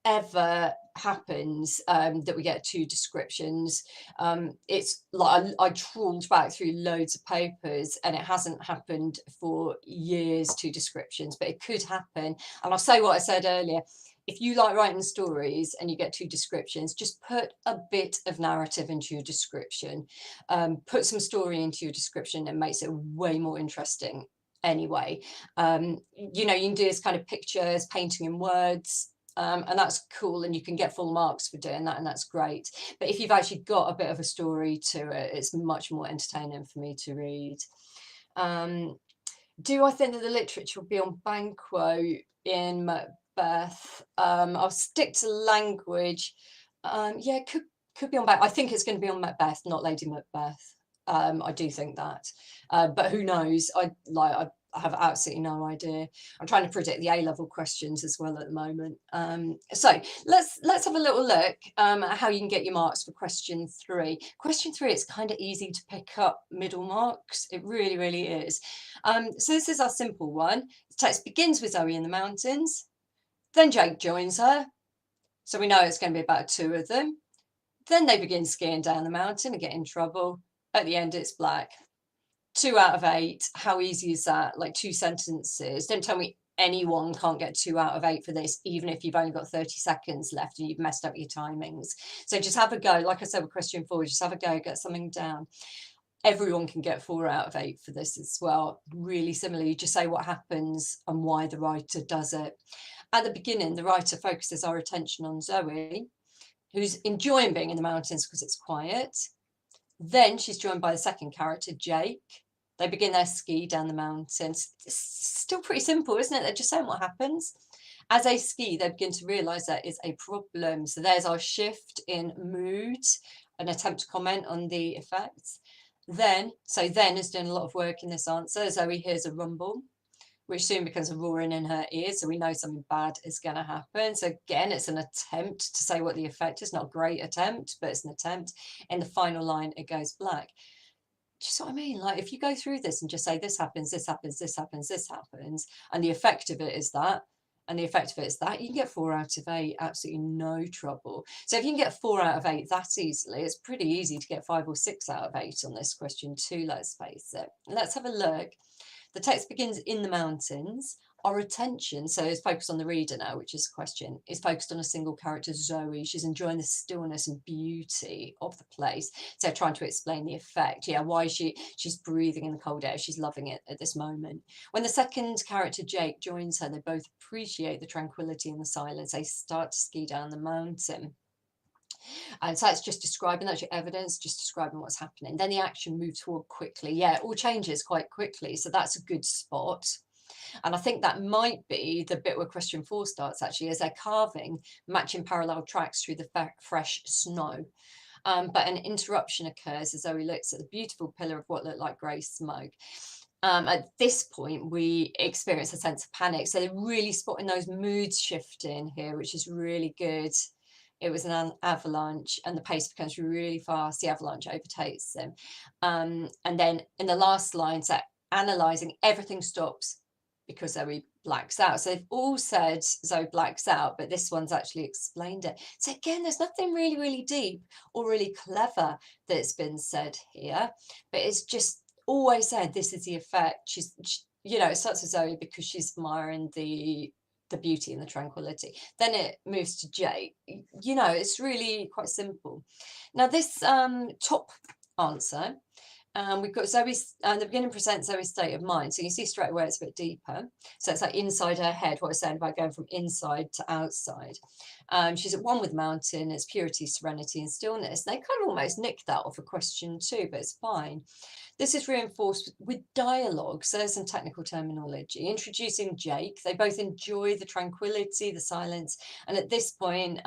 ever happens that we get 2 descriptions. It's like I trawled back through loads of papers and it hasn't happened for years, 2 descriptions, but it could happen. And I'll say what I said earlier. If you like writing stories and you get 2 descriptions, just put a bit of narrative into your description. Put some story into your description and makes it way more interesting anyway. You know, you can do this kind of pictures, painting in words, and that's cool, and you can get full marks for doing that, and that's great. But if you've actually got a bit of a story to it, it's much more entertaining for me to read. Do I think that the literature will be on Banquo in Macbeth? I'll stick to language. Yeah, it could be on Macbeth. I think it's going to be on Macbeth, not Lady Macbeth. I do think that, but who knows? I have absolutely no idea. I'm trying to predict the A-level questions as well at the moment. So let's have a little look at how you can get your marks for question 3. Question 3, it's kind of easy to pick up middle marks. It really, really is. So this is our simple one. The text begins with Zoe in the mountains. Then Jake joins her. So we know it's going to be about 2 of them. Then they begin skiing down the mountain and get in trouble. At the end, it's black. 2 out of 8. How easy is that? Like 2 sentences. Don't tell me anyone can't get 2 out of 8 for this, even if you've only got 30 seconds left and you've messed up your timings. So just have a go. Like I said with question 4, just have a go, get something down. Everyone can get 4 out of 8 for this as well. Really similarly, just say what happens and why the writer does it. At the beginning, the writer focuses our attention on Zoe, who's enjoying being in the mountains because it's quiet. Then she's joined by the second character, Jake. They begin their ski down the mountains. It's still pretty simple, isn't it? They're just saying what happens. As they ski, they begin to realise that is a problem. So there's our shift in mood, an attempt to comment on the effects. Then is doing a lot of work in this answer. Zoe hears a rumble, which soon becomes a roaring in her ears. So we know something bad is going to happen. So again, it's an attempt to say what the effect is. Not a great attempt, but it's an attempt. In the final line, it goes black. Do you see what I mean? Like if you go through this and just say this happens, this happens, this happens, this happens, and the effect of it is that, and the effect of it is that, you can get 4 out of 8, absolutely no trouble. So if you can get 4 out of 8 that easily, it's pretty easy to get 5 or 6 out of 8 on this question too, let's face it. Let's have a look. The text begins in the mountains. Our attention, so it's focused on the reader now, which is the question, is focused on a single character, Zoe. She's enjoying the stillness and beauty of the place. So trying to explain the effect. Yeah, why she's breathing in the cold air. She's loving it at this moment. When the second character, Jake, joins her, they both appreciate the tranquility and the silence. They start to ski down the mountain. And so it's just describing, that's your evidence, just describing what's happening. Then the action moves forward quickly. Yeah, it all changes quite quickly. So that's a good spot. And I think that might be the bit where question 4 starts, actually, as they're carving, matching parallel tracks through the fresh snow. But an interruption occurs as Zoe looks at the beautiful pillar of what looked like grey smoke. At this point, we experience a sense of panic. So they're really spotting those moods shifting here, which is really good. it was an avalanche, and the pace becomes really fast. The avalanche overtakes them. And then in the last line, so analysing, everything stops because Zoe blacks out. So they've all said Zoe blacks out, but this one's actually explained it. So again, there's nothing really, really deep or really clever that's been said here, but it's just always said this is the effect. It starts with Zoe because she's admiring the beauty and the tranquility. Then it moves to Jake. It's really quite simple. Now this top answer, we've got Zoe's, the beginning presents Zoe's state of mind. So you see straight away it's a bit deeper. So it's like inside her head, what I was saying about going from inside to outside. She's at one with the mountain, it's purity, serenity, and stillness. They kind of almost nicked that off a question too, but it's fine. This is reinforced with dialogue. So there's some technical terminology. Introducing Jake, they both enjoy the tranquility, the silence, and at this point,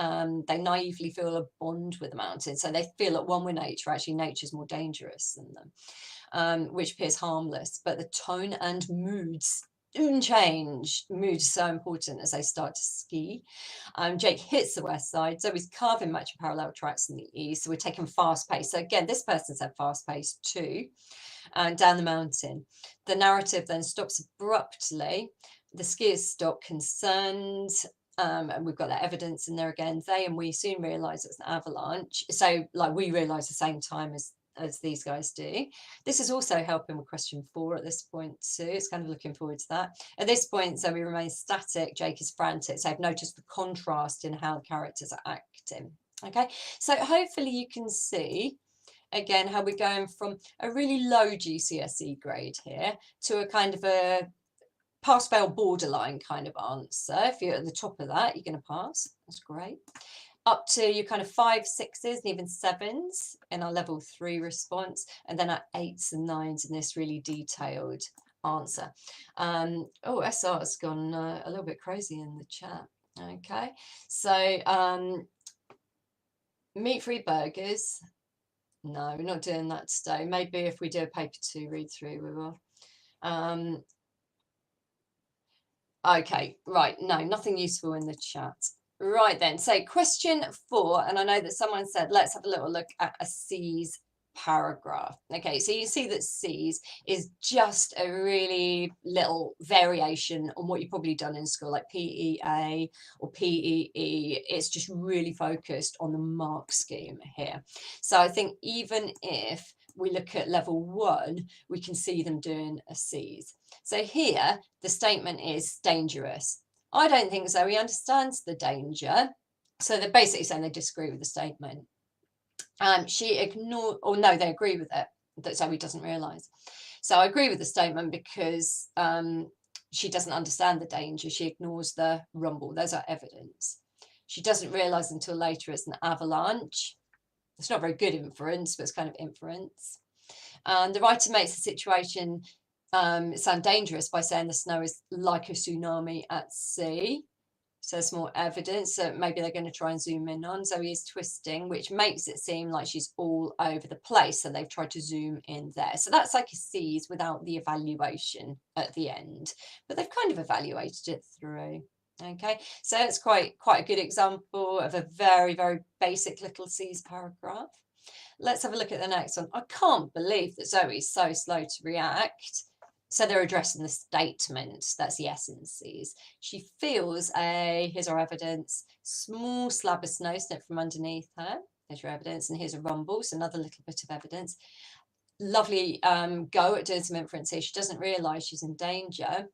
they naively feel a bond with the mountain. So they feel at one with nature. Actually, nature's more dangerous than them, which appears harmless. But the tone and moods soon change. Mood is so important as they start to ski. Jake hits the west side, so he's carving much parallel tracks in the east. So we're taking fast pace. So again, this person said fast pace too. Down the mountain. The narrative then stops abruptly. The skiers stop concerned, and we've got that evidence in there again. They and we soon realise it's an avalanche. So like we realise the same time as these guys do. This is also helping with question 4 at this point too. It's kind of looking forward to that. At this point, so we remain static. Jake is frantic. So I've noticed the contrast in how the characters are acting. Okay, so hopefully you can see again how we're going from a really low GCSE grade here to a kind of a pass-fail borderline kind of answer. If you're at the top of that, you're going to pass. That's great. Up to your kind of 5s, 6s, and even 7s in our level 3 response, and then our 8s and 9s in this really detailed answer. SR's gone a little bit crazy in the chat. Okay, so meat-free burgers. No, we're not doing that today. Maybe if we do a paper 2 read through, we will. Okay, right. No, nothing useful in the chat. Right then, so question 4, and I know that someone said, let's have a little look at a C's paragraph. Okay, so you see that C's is just a really little variation on what you've probably done in school, like PEA or PEE. It's just really focused on the mark scheme here. So I think even if we look at level 1, we can see them doing a C's. So here, the statement is dangerous. I don't think Zoe understands the danger. So they're basically saying they disagree with the statement. She ignored, or no, they agree with it, that Zoe doesn't realise. So I agree with the statement because she doesn't understand the danger. She ignores the rumble. Those are evidence. She doesn't realise until later it's an avalanche. It's not very good inference, but it's kind of inference. The writer makes the situation sound dangerous by saying the snow is like a tsunami at sea. So there's more evidence. So maybe they're going to try and zoom in on. Zoe is twisting, which makes it seem like she's all over the place. So they've tried to zoom in there. So that's like a C's without the evaluation at the end. But they've kind of evaluated it through. Okay, so it's quite a good example of a very, very basic little C's paragraph. Let's have a look at the next one. I can't believe that Zoe's so slow to react. So they're addressing the statement. That's the essences. She feels here's our evidence, small slab of snow snipped from underneath her. There's your evidence. And here's a rumble. So another little bit of evidence. Lovely go at doing some inference here. She doesn't realise she's in danger.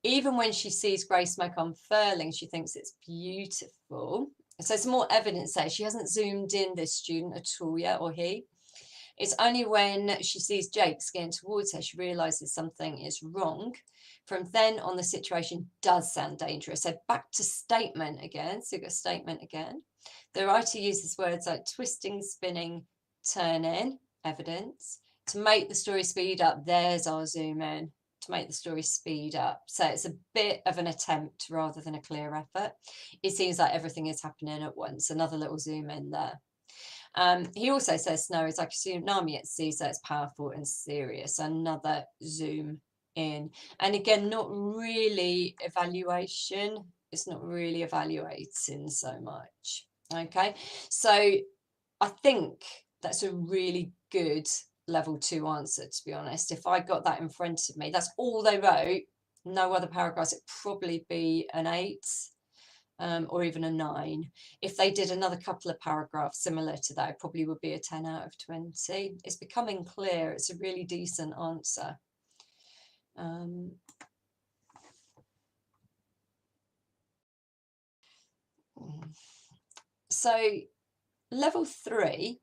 Even when she sees grey smoke unfurling, she thinks it's beautiful. So some more evidence there. She hasn't zoomed in this student at all yet, or he. It's only when she sees Jake skiing towards her, she realises something is wrong. From then on, the situation does sound dangerous. So back to statement again. So you've got statement again. The writer uses words like twisting, spinning, turning, evidence. To make the story speed up, there's our zoom in. To make the story speed up. So it's a bit of an attempt rather than a clear effort. It seems like everything is happening at once. Another little zoom in there. He also says snow is like a tsunami at sea, so it's powerful and serious. Another zoom in. And again, not really evaluation. it's not really evaluating so much. Okay, so I think that's a really good level 2 answer, to be honest. If I got that in front of me, that's all they wrote, no other paragraphs, it'd probably be an 8. Or even a 9. If they did another couple of paragraphs similar to that, it probably would be a 10 out of 20. It's becoming clear. It's a really decent answer. So level 3,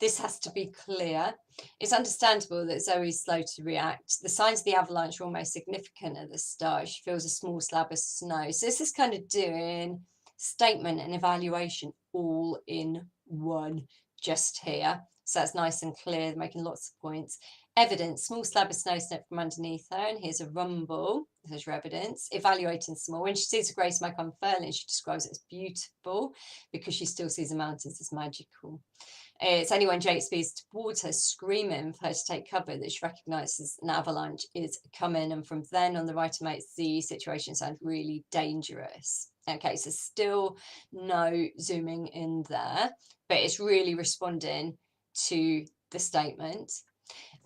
this has to be clear. It's understandable that Zoe's slow to react. The signs of the avalanche are almost significant at the start. She feels a small slab of snow. So this is kind of doing statement and evaluation all in one just here. So that's nice and clear, making lots of points. Evidence, small slab of snow snipped from underneath her, and here's a rumble. There's your evidence. Evaluating small. When she sees a grey smoke unfurling, she describes it as beautiful because she still sees the mountains as magical. It's only when Jake speeds towards her, screaming for her to take cover, that she recognises an avalanche is coming. And from then on, the writer makes the situation sound really dangerous. Okay, so still no zooming in there, but it's really responding to the statement.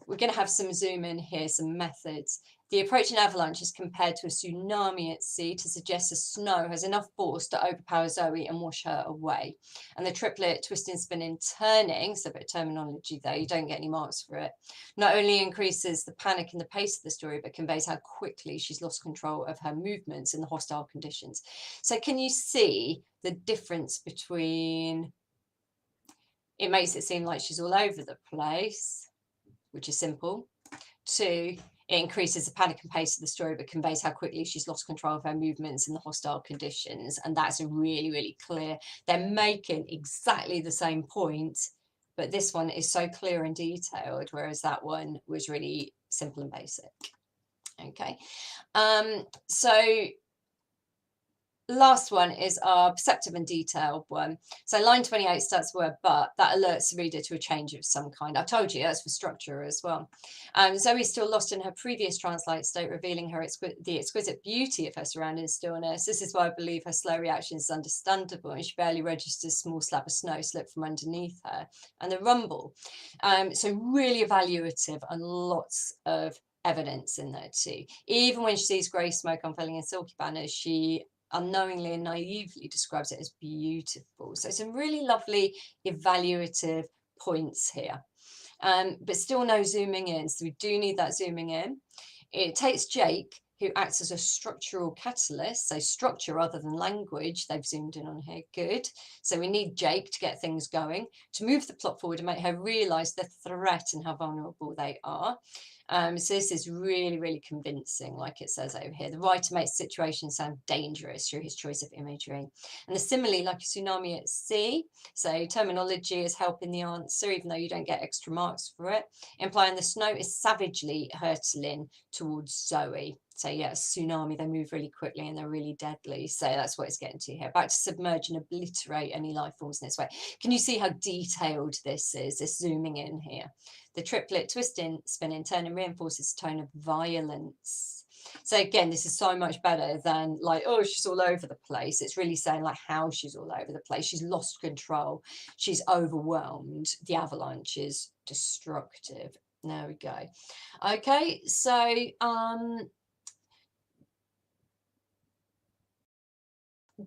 We're going to have some zoom in here, some methods. The approaching avalanche is compared to a tsunami at sea to suggest the snow has enough force to overpower Zoe and wash her away. And the triplet twisting, spinning, turning, so a bit of terminology there, you don't get any marks for it, not only increases the panic and the pace of the story, but conveys how quickly she's lost control of her movements in the hostile conditions. So can you see the difference between, it makes it seem like she's all over the place, which is simple, to it increases the panic and pace of the story, but conveys how quickly she's lost control of her movements in the hostile conditions. And that's a really, really clear. They're making exactly the same point, but this one is so clear and detailed, whereas that one was really simple and basic. Okay, so last one is our perceptive and detailed one. So line 28 starts the word but. That alerts the reader to a change of some kind. I told you that's for structure as well. Zoe's still lost in her previous trance-like state, revealing her the exquisite beauty of her surrounding stillness. This is why I believe her slow reaction is understandable, and she barely registers a small slab of snow slip from underneath her. And the rumble. So really evaluative and lots of evidence in there too. Even when she sees grey smoke unfurling in silky banners, she unknowingly and naively describes it as beautiful. So some really lovely evaluative points here, but still no zooming in. So we do need that zooming in. It takes Jake, who acts as a structural catalyst, so structure other than language. They've zoomed in on here, good. So we need Jake to get things going, to move the plot forward and make her realise the threat and how vulnerable they are. So this is really, really convincing, like it says over here. The writer makes the situation sound dangerous through his choice of imagery. And the simile, like a tsunami at sea, so terminology is helping the answer, even though you don't get extra marks for it, implying the snow is savagely hurtling towards Zoe. So yeah, tsunami, they move really quickly and they're really deadly. So that's what it's getting to here. About to submerge and obliterate any life forms in this way. Can you see how detailed this is, this zooming in here? The triplet twisting, spinning, turning reinforces the tone of violence. So again, this is so much better than like, oh, she's all over the place. It's really saying like how she's all over the place. She's lost control. She's overwhelmed. The avalanche is destructive. There we go. Okay, so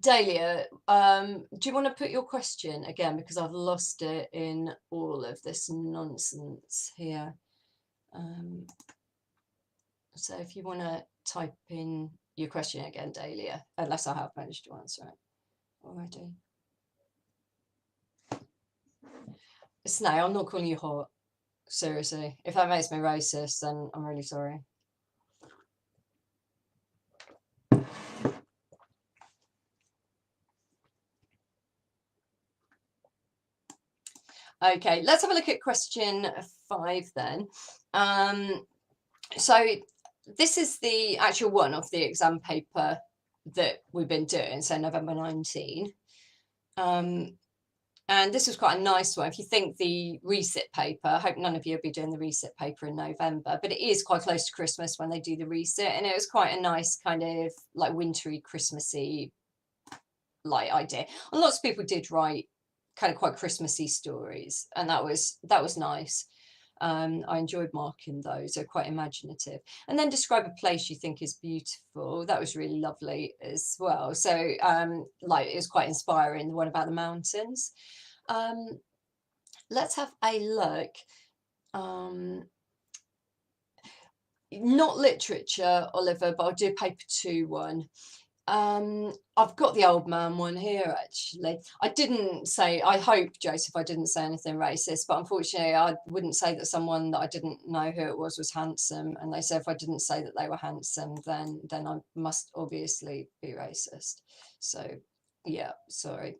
Dahlia, do you want to put your question again, because I've lost it in all of this nonsense here. So if you want to type in your question again, Dahlia, unless I have managed to answer it already. Snail, I'm not calling you hot. Seriously. If that makes me racist, then I'm really sorry. Okay, let's have a look at question 5 then. So this is the actual one of the exam paper that we've been doing, so November 19. And this was quite a nice one. If you think the resit paper, I hope none of you will be doing the resit paper in November, but it is quite close to Christmas when they do the resit, and it was quite a nice kind of like wintry, Christmassy like idea. And lots of people did write kind of quite Christmassy stories, and that was nice. I enjoyed marking those. They're quite imaginative. And then describe a place you think is beautiful. That was really lovely as well. So like it was quite inspiring, the one about the mountains. Let's have a look. Not literature, Oliver, but I'll do paper 2 one. I've got the old man one here, actually. I didn't say, I hope, Joseph, I didn't say anything racist, but unfortunately I wouldn't say that someone that I didn't know who it was handsome, and they said if I didn't say that they were handsome, then I must obviously be racist. So yeah, sorry.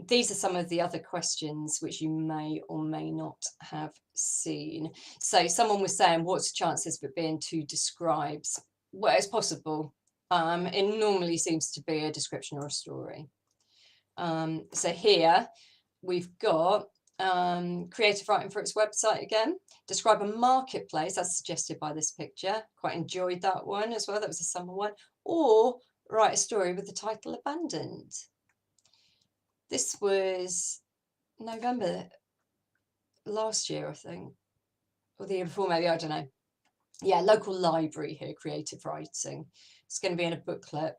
These are some of the other questions which you may or may not have seen. So someone was saying, what's the chances of it being 2 describes? Well, it's possible. It normally seems to be a description or a story. So here we've got creative writing for its website again. Describe a marketplace, that's suggested by this picture. Quite enjoyed that one as well. That was a summer one. Or write a story with the title Abandoned. This was November last year, I think, or the year before, maybe, I don't know. Yeah, local library here, creative writing. It's going to be in a booklet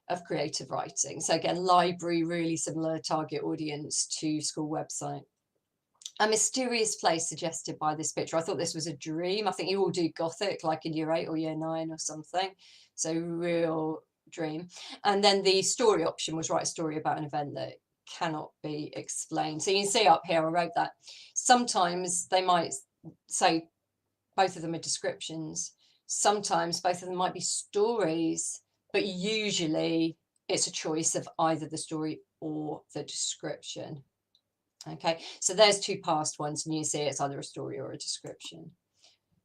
of creative writing. So again, library, really similar target audience to school website. A mysterious place suggested by this picture. I thought this was a dream. I think you all do Gothic, like in year 8 or year 9 or something. So real dream. And then the story option was write a story about an event that cannot be explained. So you can see up here, I wrote that. Sometimes they might say both of them are descriptions. Sometimes both of them might be stories, but usually it's a choice of either the story or the description. Okay, so there's 2 past ones, and you see it's either a story or a description.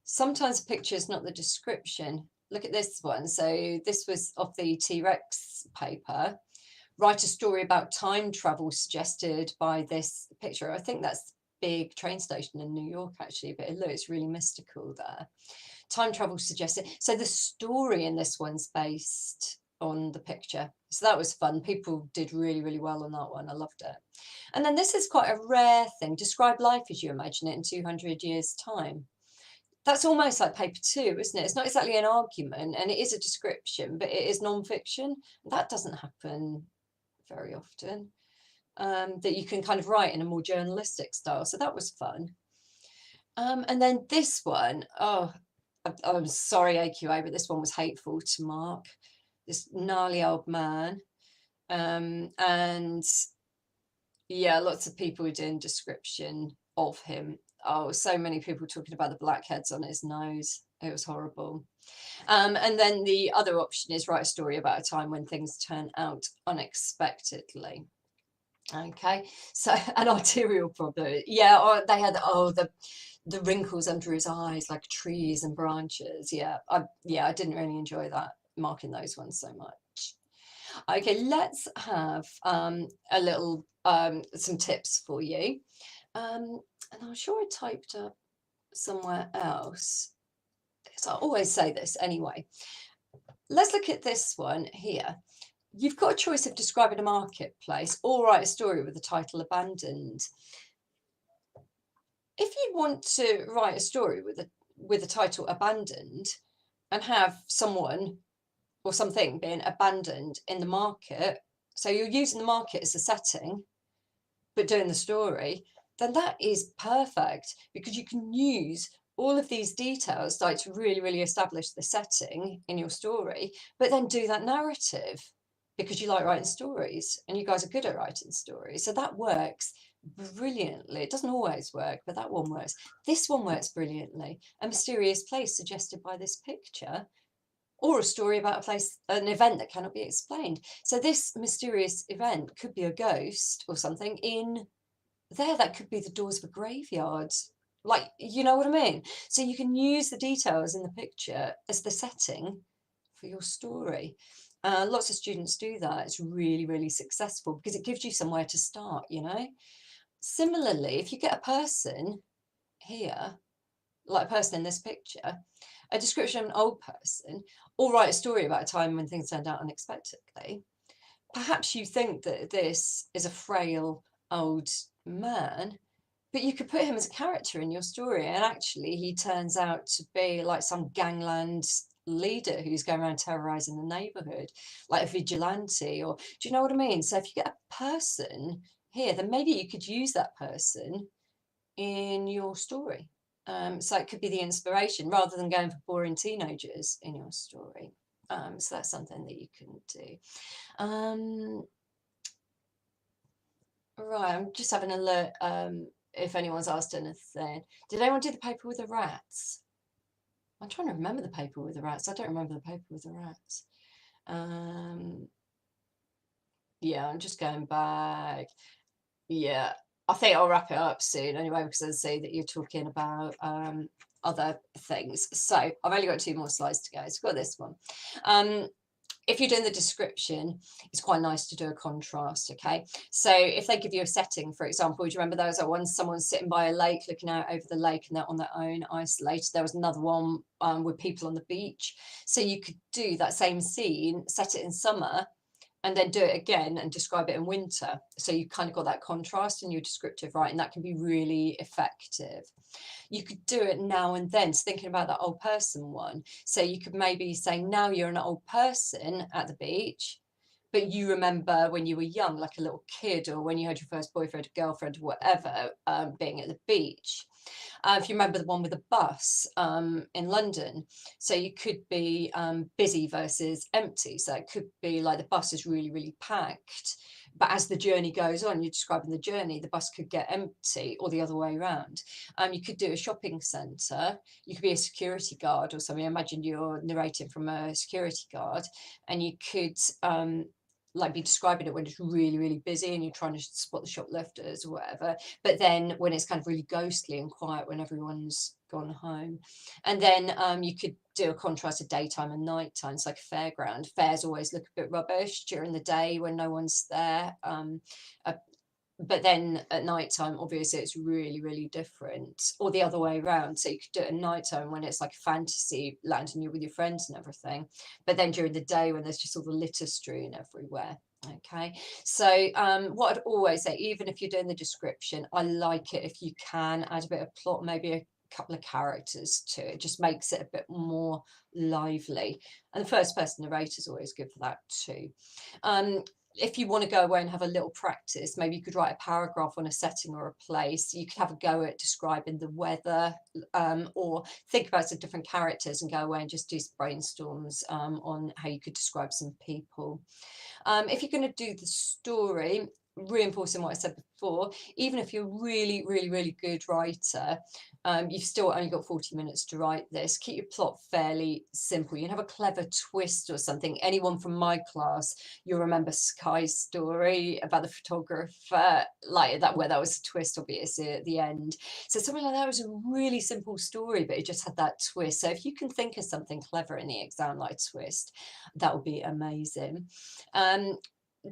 Sometimes a picture is not the description. Look at this one. So this was off the T-Rex paper. Write a story about time travel suggested by this picture. I think that's the big train station in New York, actually, but it looks really mystical there. Time travel suggested. So the story in this one's based on the picture. So that was fun. People did really, really well on that one. I loved it. And then this is quite a rare thing. Describe life as you imagine it in 200 years' time. That's almost like paper 2, isn't it? It's not exactly an argument, and it is a description, but it is non-fiction. That doesn't happen very often, that you can kind of write in a more journalistic style. So that was fun. And then this one, oh, I'm sorry, AQA, but this one was hateful to Mark. This gnarly old man. And yeah, lots of people doing description of him. Oh, so many people talking about the blackheads on his nose. It was horrible. And then the other option is write a story about a time when things turn out unexpectedly. Okay, so an arterial problem. Yeah, or they had the wrinkles under his eyes like trees and branches. Yeah, I didn't really enjoy that, marking those ones so much. Okay, let's have a little some tips for you. And I'm sure I typed up somewhere else. So I always say this anyway. Let's look at this one here. You've got a choice of describing a marketplace or write a story with the title Abandoned. If you want to write a story with the title Abandoned and have someone or something being abandoned in the market, so you're using the market as a setting, but doing the story, then that is perfect, because you can use all of these details like to really, really establish the setting in your story, but then do that narrative because you like writing stories and you guys are good at writing stories. So that works brilliantly. It doesn't always work, but that one works. This one works brilliantly. A mysterious place suggested by this picture, or a story about a place, an event that cannot be explained. So this mysterious event could be a ghost or something in there. That could be the doors of a graveyard. Like, you know what I mean? So you can use the details in the picture as the setting for your story. Lots of students do that. It's really, really successful because it gives you somewhere to start, you know. Similarly, if you get a person here, like a person in this picture, a description of an old person, or write a story about a time when things turned out unexpectedly, perhaps you think that this is a frail old man, but you could put him as a character in your story, and actually he turns out to be like some gangland leader who's going around terrorizing the neighborhood, like a vigilante, or do you know what I mean? So if you get a person here, then maybe you could use that person in your story. So it could be the inspiration rather than going for boring teenagers in your story. So that's something that you can do. Right, I'm just having a look if anyone's asked anything. Did anyone do the paper with the rats? I'm trying to remember the paper with the rats. I don't remember the paper with the rats. Yeah, I'm just going back. Yeah, I think I'll wrap it up soon anyway, because I say that you're talking about other things. So I've only got 2 more slides to go. So I've got this one. If you're doing the description, it's quite nice to do a contrast, okay? So if they give you a setting, for example, do you remember there was that one, someone's sitting by a lake, looking out over the lake, and they're on their own, isolated. There was another one with people on the beach. So you could do that same scene, set it in summer, and then do it again and describe it in winter. So you kind of got that contrast in your descriptive writing. That can be really effective. You could do it now and then. So thinking about that old person one. So you could maybe say, now you're an old person at the beach, but you remember when you were young, like a little kid, or when you had your first boyfriend, girlfriend, whatever, being at the beach. If you remember the one with the bus in London, so you could be busy versus empty. So it could be like the bus is really, really packed, but as the journey goes on, you're describing the journey, the bus could get empty, or the other way around. You could do a shopping centre, you could be a security guard or something. Imagine you're narrating from a security guard, and you could like be describing it when it's really, really busy and you're trying to spot the shoplifters or whatever, but then when it's kind of really ghostly and quiet when everyone's gone home. And then you could do a contrast of daytime and nighttime. It's like a fairground. Fairs always look a bit rubbish during the day when no one's there, but then at night time, obviously it's really, really different, or the other way around. So you could do it at night time when it's like a fantasy land and you're with your friends and everything, but then during the day when there's just all the litter strewn everywhere. Okay, so what I'd always say, even if you're doing the description, I like it if you can add a bit of plot, maybe a couple of characters to it. It just makes it a bit more lively, and the first person narrator is always good for that too. If you want to go away and have a little practice, maybe you could write a paragraph on a setting or a place. You could have a go at describing the weather, or think about some different characters and go away and just do some brainstorms on how you could describe some people. If you're going to do the story, reinforcing what I said before, even if you're really, really, really good writer, you've still only got 40 minutes to write this. Keep your plot fairly simple. You can have a clever twist or something. Anyone from my class, you'll remember Sky's story about the photographer, like that, where that was a twist, obviously, at the end. So something like that was a really simple story, but it just had that twist. So if you can think of something clever in the exam, like twist, that would be amazing.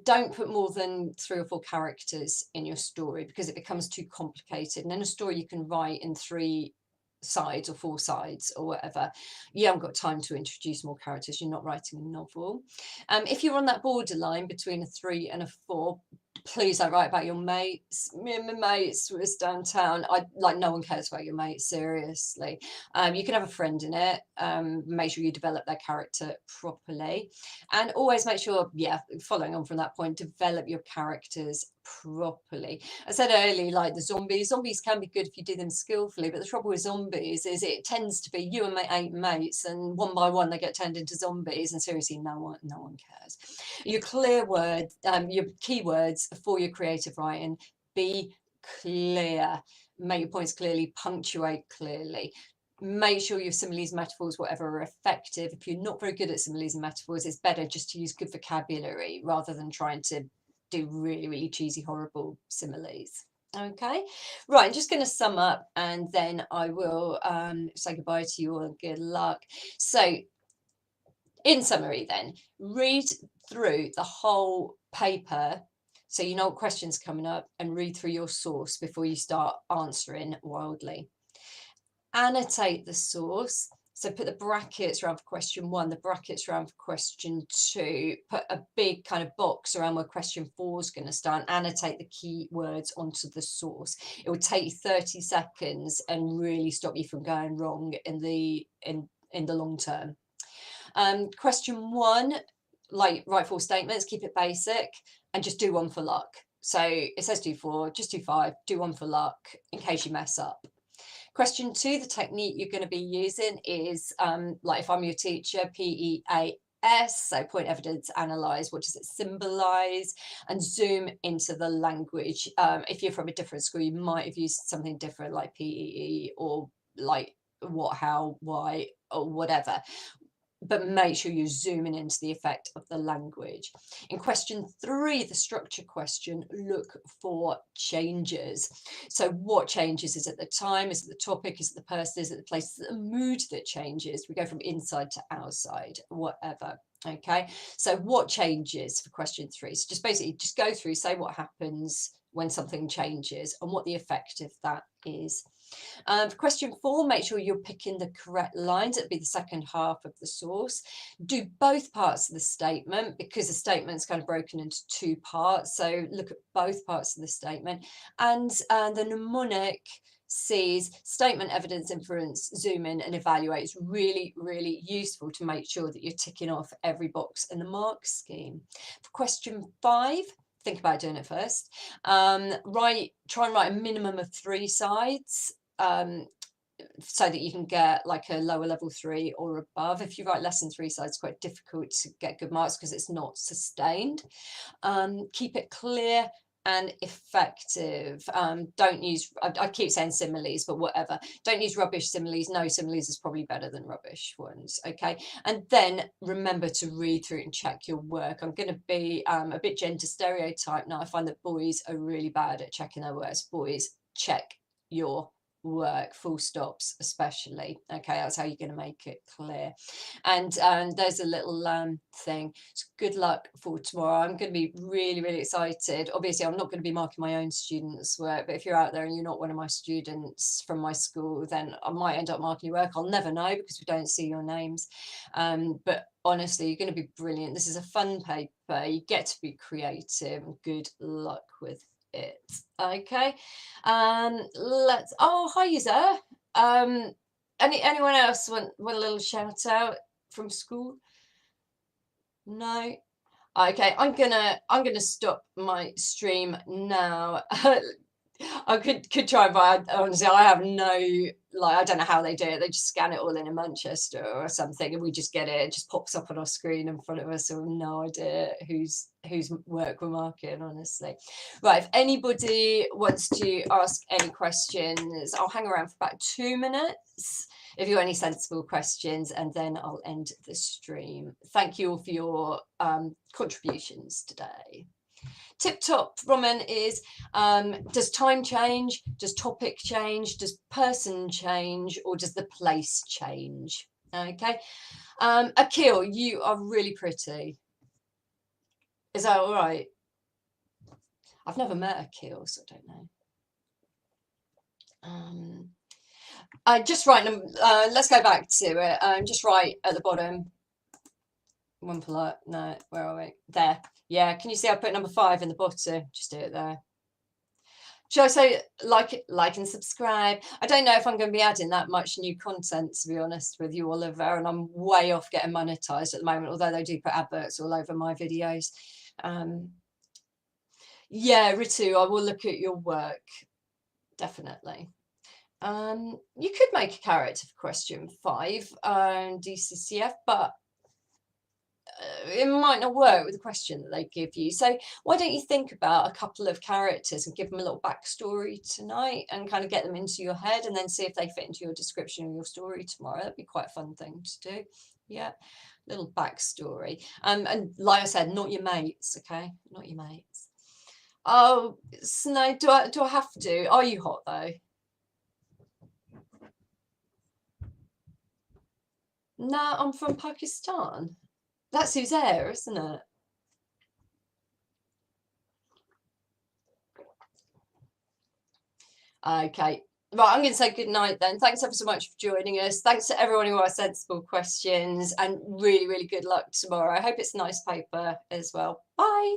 Don't put more than 3 or 4 characters in your story because it becomes too complicated. And in a story you can write in 3 sides or 4 sides or whatever. You haven't got time to introduce more characters. You're not writing a novel. If you're on that borderline between a 3 and a 4, please don't write about your mates. Me and my mates was downtown. No one cares about your mates, seriously. You can have a friend in it. Make sure you develop their character properly, and always make sure, yeah, following on from that point, develop your characters properly. I said earlier, like the zombies can be good if you do them skillfully, but the trouble with zombies is it tends to be you and my 8 mates, and one by one they get turned into zombies, and seriously no one cares. Your your keywords for your creative writing: be clear, make your points clearly, punctuate clearly. Make sure your similes, metaphors, whatever, are effective. If you're not very good at similes and metaphors, it's better just to use good vocabulary rather than trying to do really, really cheesy, horrible similes. Okay, right, I'm just going to sum up and then I will say goodbye to you all and good luck. So In summary then, read through the whole paper so you know what questions coming up, and read through your source before you start answering wildly. Annotate the source. So put the brackets around for question 1, the brackets around for question 2, put a big kind of box around where question 4 is going to start, and annotate the key words onto the source. It will take you 30 seconds and really stop you from going wrong in the long term. Question 1, like write 4 statements, keep it basic, and just do one for luck. So it says do 4, just do 5, do one for luck in case you mess up. Question 2, the technique you're going to be using is, like if I'm your teacher, PEAS, so point, evidence, analyze, what does it symbolize, and zoom into the language. If you're from a different school, you might have used something different like PEE or like what, how, why, or whatever. But make sure you're zooming into the effect of the language. In question 3, the structure question, look for changes. So what changes? Is it the time? Is it the topic? Is it the person? Is it the place? Is it the mood that changes? We go from inside to outside, whatever. Okay, so what changes for question 3? So just basically just go through, say what happens when something changes and what the effect of that is. For question 4, make sure you're picking the correct lines. It'll be the second half of the source. Do both parts of the statement because the statement's kind of broken into 2 parts. So look at both parts of the statement. And the mnemonic sees statement, evidence, inference, zoom in and evaluate. It's really, really useful to make sure that you're ticking off every box in the mark scheme. For question 5, think about doing it first. Try and write a minimum of 3 sides. So that you can get like a lower level 3 or above. If you write less than 3 sides, it's quite difficult to get good marks because it's not sustained. Keep it clear and effective. Don't use, I keep saying similes, but whatever. Don't use rubbish similes. No, similes is probably better than rubbish ones. Okay, and then remember to read through and check your work. I'm going to be a bit gender stereotype now. I find that boys are really bad at checking their works. Boys, check your work, full stops especially. Okay, that's how you're going to make it clear. And there's a little thing. So good luck for tomorrow. I'm going to be really, really excited. Obviously, I'm not going to be marking my own students' work, but if you're out there and you're not one of my students from my school, then I might end up marking your work. I'll never know because we don't see your names. But honestly, you're going to be brilliant. This is a fun paper. You get to be creative. Good luck with it. Okay, let's, oh, hi user. Anyone else want a little shout out from school? No. Okay, I'm gonna stop my stream now. I could try, but honestly, I have no, like, I don't know how they do it. They just scan it all in Manchester or something, and we just get it. It just pops up on our screen in front of us, so no idea whose work we're marking, honestly. Right, if anybody wants to ask any questions, I'll hang around for about 2 minutes if you've got any sensible questions, and then I'll end the stream. Thank you all for your contributions today. Tip top, Roman, is does time change? Does topic change? Does person change? Or does the place change? Okay. Akil, you are really pretty. Is that all right? I've never met Akil, so I don't know. Just write them. Let's go back to it. Just write at the bottom. One polite. No, where are we? There. Yeah, can you see I put number 5 in the bottom? Just do it there. Should I say like and subscribe? I don't know if I'm going to be adding that much new content, to be honest with you, Oliver, and I'm way off getting monetized at the moment, although they do put adverts all over my videos. Yeah, Ritu, I will look at your work, definitely. You could make a character for question 5 on DCCF, but it might not work with the question that they give you. So why don't you think about a couple of characters and give them a little backstory tonight and kind of get them into your head, and then see if they fit into your description of your story tomorrow. That'd be quite a fun thing to do. Yeah, little backstory. And like I said, not your mates, okay? Not your mates. Oh, Snow, do I have to? Are you hot though? No, I'm from Pakistan. That's who's there, isn't it? Okay. Right, I'm going to say good night then. Thanks ever so much for joining us. Thanks to everyone who asked sensible questions, and really, really good luck tomorrow. I hope it's a nice paper as well. Bye.